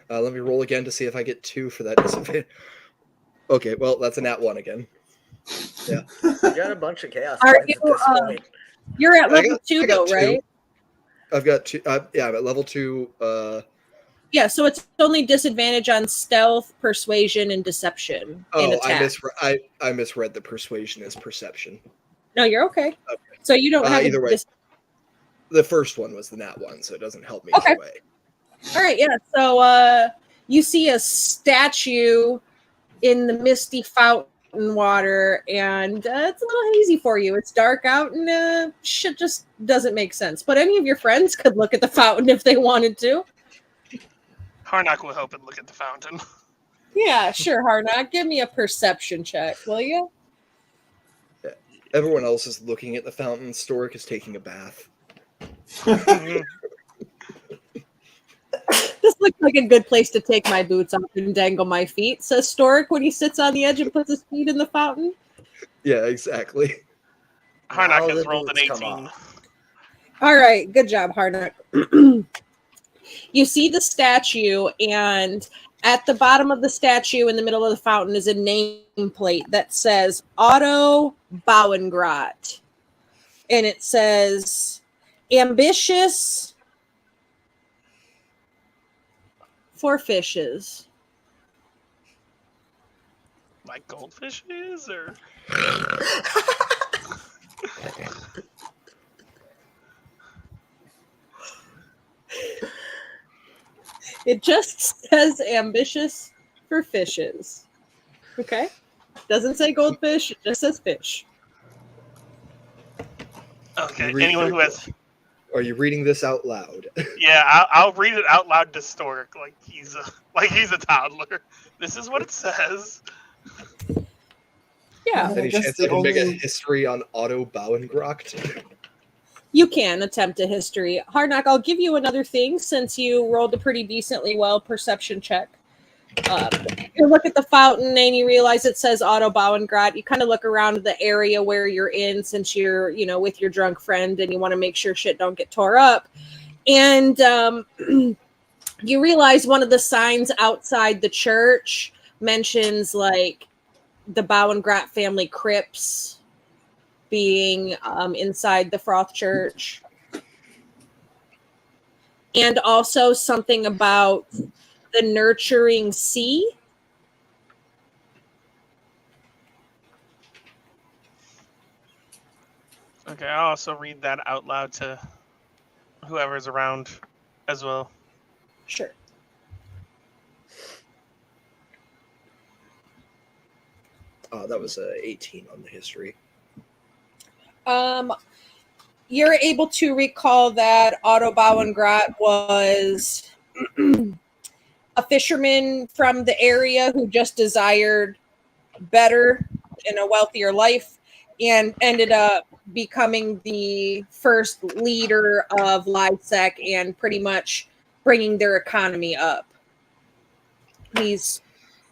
Let me roll again to see if I get 2 for that disadvantage. Okay, well, that's a nat 1 again. Yeah. You got a bunch of chaos Are points you, at this point. You're at I level got- 2 I got though, 2. right? I've got 2. Yeah, I'm at level 2. Yeah, so it's only disadvantage on stealth, persuasion, and deception. And Oh, attack. I misread the persuasion as perception. No, you're okay. Okay. So you don't have Either a way. The first one was the nat 1, so it doesn't help me Okay. either way. All right, yeah. So you see a statue in the misty fountain water, and it's a little hazy for you. It's dark out, and shit just doesn't make sense. But any of your friends could look at the fountain if they wanted to. Harnack will help and look at the fountain. Yeah, sure, Harnack. Give me a perception check, will you? Everyone else is looking at the fountain. Stork is taking a bath. This looks like a good place to take my boots off and dangle my feet, says Stork when he sits on the edge and puts his feet in the fountain. Yeah, exactly. Harnack Now has the rolled an boots come 18. off. All right, good job, Harnack. You see the statue, and at the bottom of the statue in the middle of the fountain is a nameplate that says Otto Bauengrot. And it says ambitious for fishes. Like goldfishes, or It just says ambitious for fishes. Okay? Doesn't say goldfish, it just says fish. okay. You read Anyone who has, Are you reading this out loud? yeah, I'll read it out loud to Stork like he's a toddler. This is what it says. Yeah, Any guess chance the I can make a only- history on Otto Bauengracht? you can attempt a history. Harnack, I'll give you another thing since you rolled a pretty decently well perception check. You look at the fountain and you realize it says Otto Bauengrot. You kind of look around the area where you're in since you're, with your drunk friend and you want to make sure shit don't get tore up. And you realize one of the signs outside the church mentions like the Bauengrot family crypts being inside the Froth Church. And also something about the nurturing sea. Okay, I'll also read that out loud to whoever's around as well. Sure. That was 18 on the history. You're able to recall that Otto Bauengrot was a fisherman from the area who just desired better and a wealthier life and ended up becoming the first leader of Lysec and pretty much bringing their economy up. He's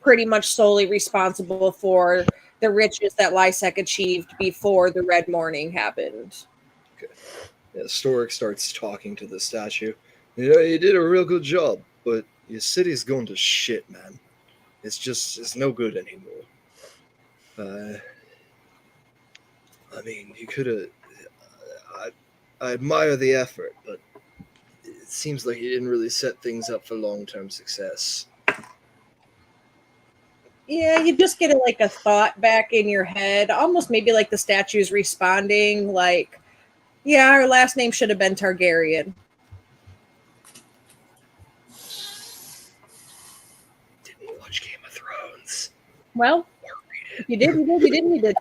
pretty much solely responsible for the riches that Lysec achieved before the Red Morning happened. Yeah, Stork starts talking to the statue. You did a real good job, but your city's going to shit, man. It's no good anymore. I mean, you could have. I admire the effort, but it seems like you didn't really set things up for long-term success. Yeah, you just get a thought back in your head, almost maybe like the statue's responding, like, yeah, our last name should have been Targaryen. Didn't watch Game of Thrones. Well, if you did, you did, you did.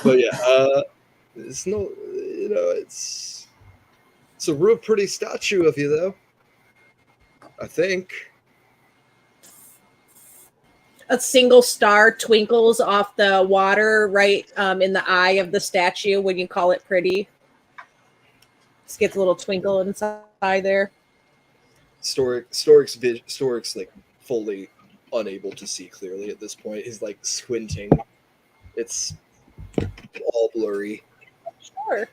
But yeah, it's no, it's a real pretty statue of you, though. I think. a single star twinkles off the water right in the eye of the statue when you call it pretty. Just gets a little twinkle inside there. Storic's like fully unable to see clearly at this point. He's like squinting. It's all blurry. Sure.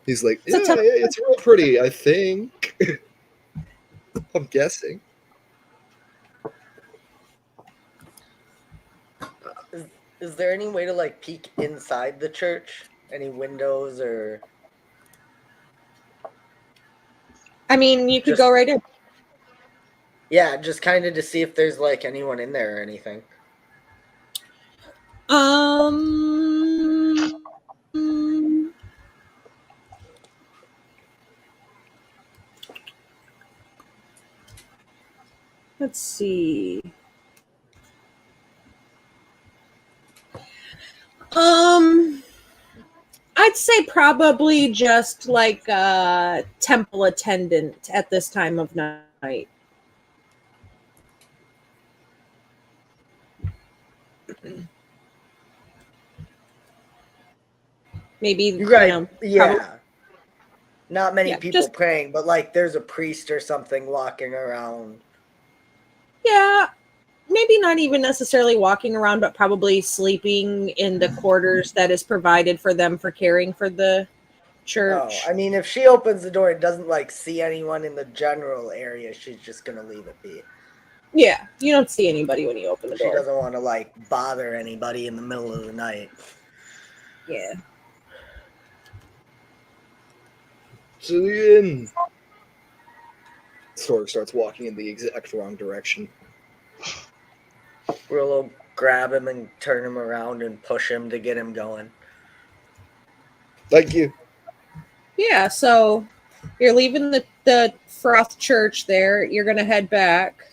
He's like, It's a yeah, it's real pretty, I think. I'm guessing. Is there any way to like peek inside the church? Any windows or? I mean, you could Just- go right in. Yeah, just kind of to see if there's like anyone in there or anything. Let's see. I'd say probably just like a temple attendant at this time of night. Maybe You're right. you know, Yeah. probably- Not many Yeah, people just- praying, but like there's a priest or something walking around. yeah, maybe not even necessarily walking around, but probably sleeping in the quarters that is provided for them for caring for the church. Oh, I mean, if she opens the door and doesn't like see anyone in the general area, she's just gonna leave it be. Yeah, you don't see anybody when you open the She door. doesn't want to like bother anybody in the middle of the night. Yeah. Julian! Stork starts walking in the exact wrong direction. We'll grab him and turn him around and push him to get him going. Thank you. Yeah, so you're leaving the Froth Church there. You're going to head back.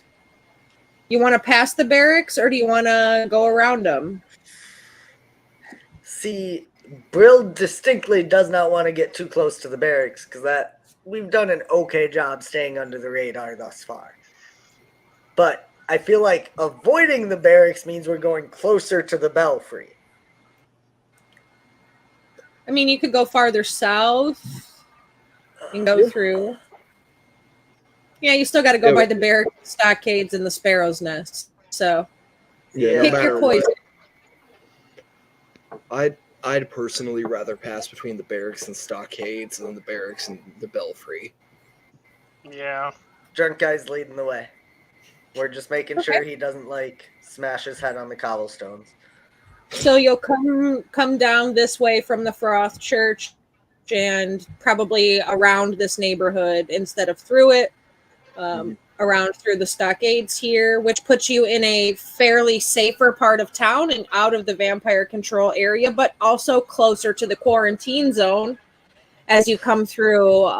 You want to pass the barracks or do you want to go around them? See, Brill distinctly does not want to get too close to the barracks because that we've done an okay job staying under the radar thus far. But I feel like avoiding the barracks means we're going closer to the belfry. I mean, you could go farther south and go through. Yeah, you still got to go Yeah, by the barrack stockades and the sparrow's nest. So Yeah, no pick matter your what, poison. I'd personally rather pass between the barracks and stockades than the barracks and the belfry. Yeah. Drunk guy's leading the way. We're just making sure Okay. he doesn't like smash his head on the cobblestones. So you'll come down this way from the Froth Church and probably around this neighborhood instead of through it, around through the stockades here, which puts you in a fairly safer part of town and out of the vampire control area, but also closer to the quarantine zone as you come through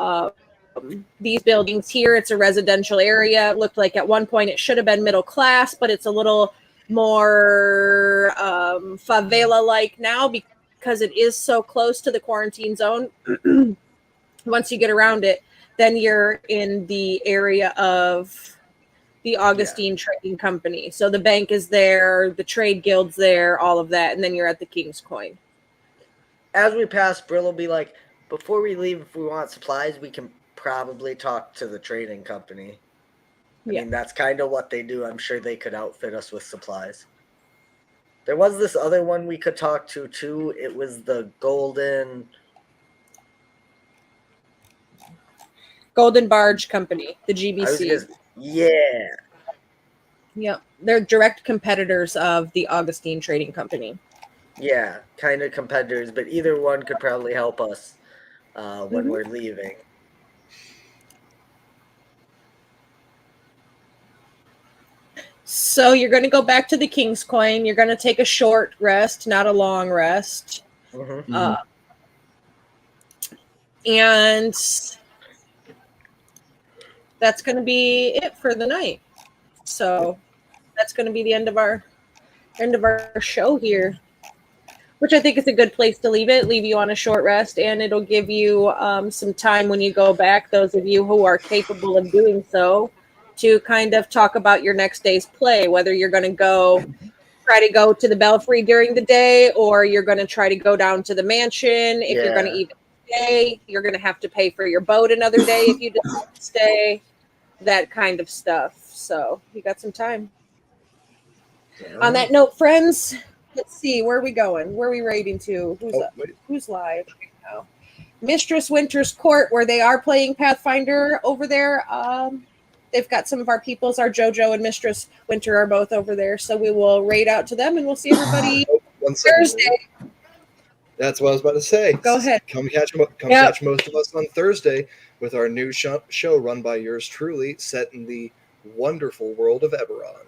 these buildings here. It's a residential area. It looked like at one point it should have been middle class, but it's a little more favela-like now because it is so close to the quarantine zone. Once you get around it, then you're in the area of the Augustine Trading Company. So the bank is there, the trade guild's there, all of that, and then you're at the King's Coin. As we pass, Brill will be like, before we leave, if we want supplies, we can probably talk to the trading company. I Yeah. mean, that's kind of what they do. I'm sure they could outfit us with supplies. There was this other one we could talk to, too. It was the Golden Barge Company, the GBC. Yeah. Yep. They're direct competitors of the Augustine Trading Company. Yeah, kind of competitors, but either one could probably help us when Mhm. we're leaving. So you're going to go back to the King's Coin. You're going to take a short rest, not a long rest. Mm-hmm. And that's going to be it for the night. So that's going to be the end of our show here, which I think is a good place to leave it. Leave you on a short rest, and it'll give you some time when you go back. Those of you who are capable of doing so, to kind of talk about your next day's play, whether you're going to try to go to the Belfry during the day, or you're going to try to go down to the mansion. If you're going to even stay, you're going to have to pay for your boat another day if you decide to stay, that kind of stuff. So you got some time. On that note, friends, let's see, where are we going? Where are we raiding to? Who's live right now? Mistress Winter's Court, where they are playing Pathfinder over there. They've got some of our peoples. Our JoJo and Mistress Winter are both over there. So we will raid out to them, and we'll see everybody Thursday. That's what I was about to say. Go ahead. Come catch most of us on Thursday with our new show run by yours truly, set in the wonderful world of Eberron.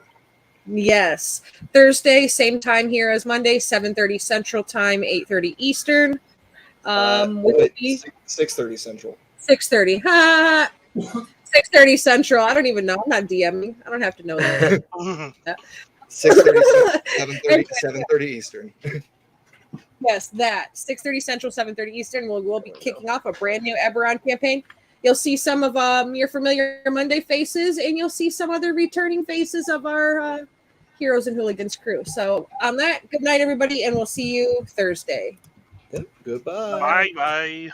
Yes. Thursday, same time here as Monday, 7:30 Central Time, 8:30 Eastern. 6:30 Central. 6:30. Ha! 6:30 Central. I don't even know. I'm not DMing. I don't have to know that. 6:30, 7:30 Eastern. Yes, that 6:30 Central, 7:30 Eastern. We'll be kicking off a brand new Eberron campaign. You'll see some of your familiar Monday faces, and you'll see some other returning faces of our Heroes and Hooligans crew. So on that, good night, everybody, and we'll see you Thursday. Yep, goodbye. Bye bye.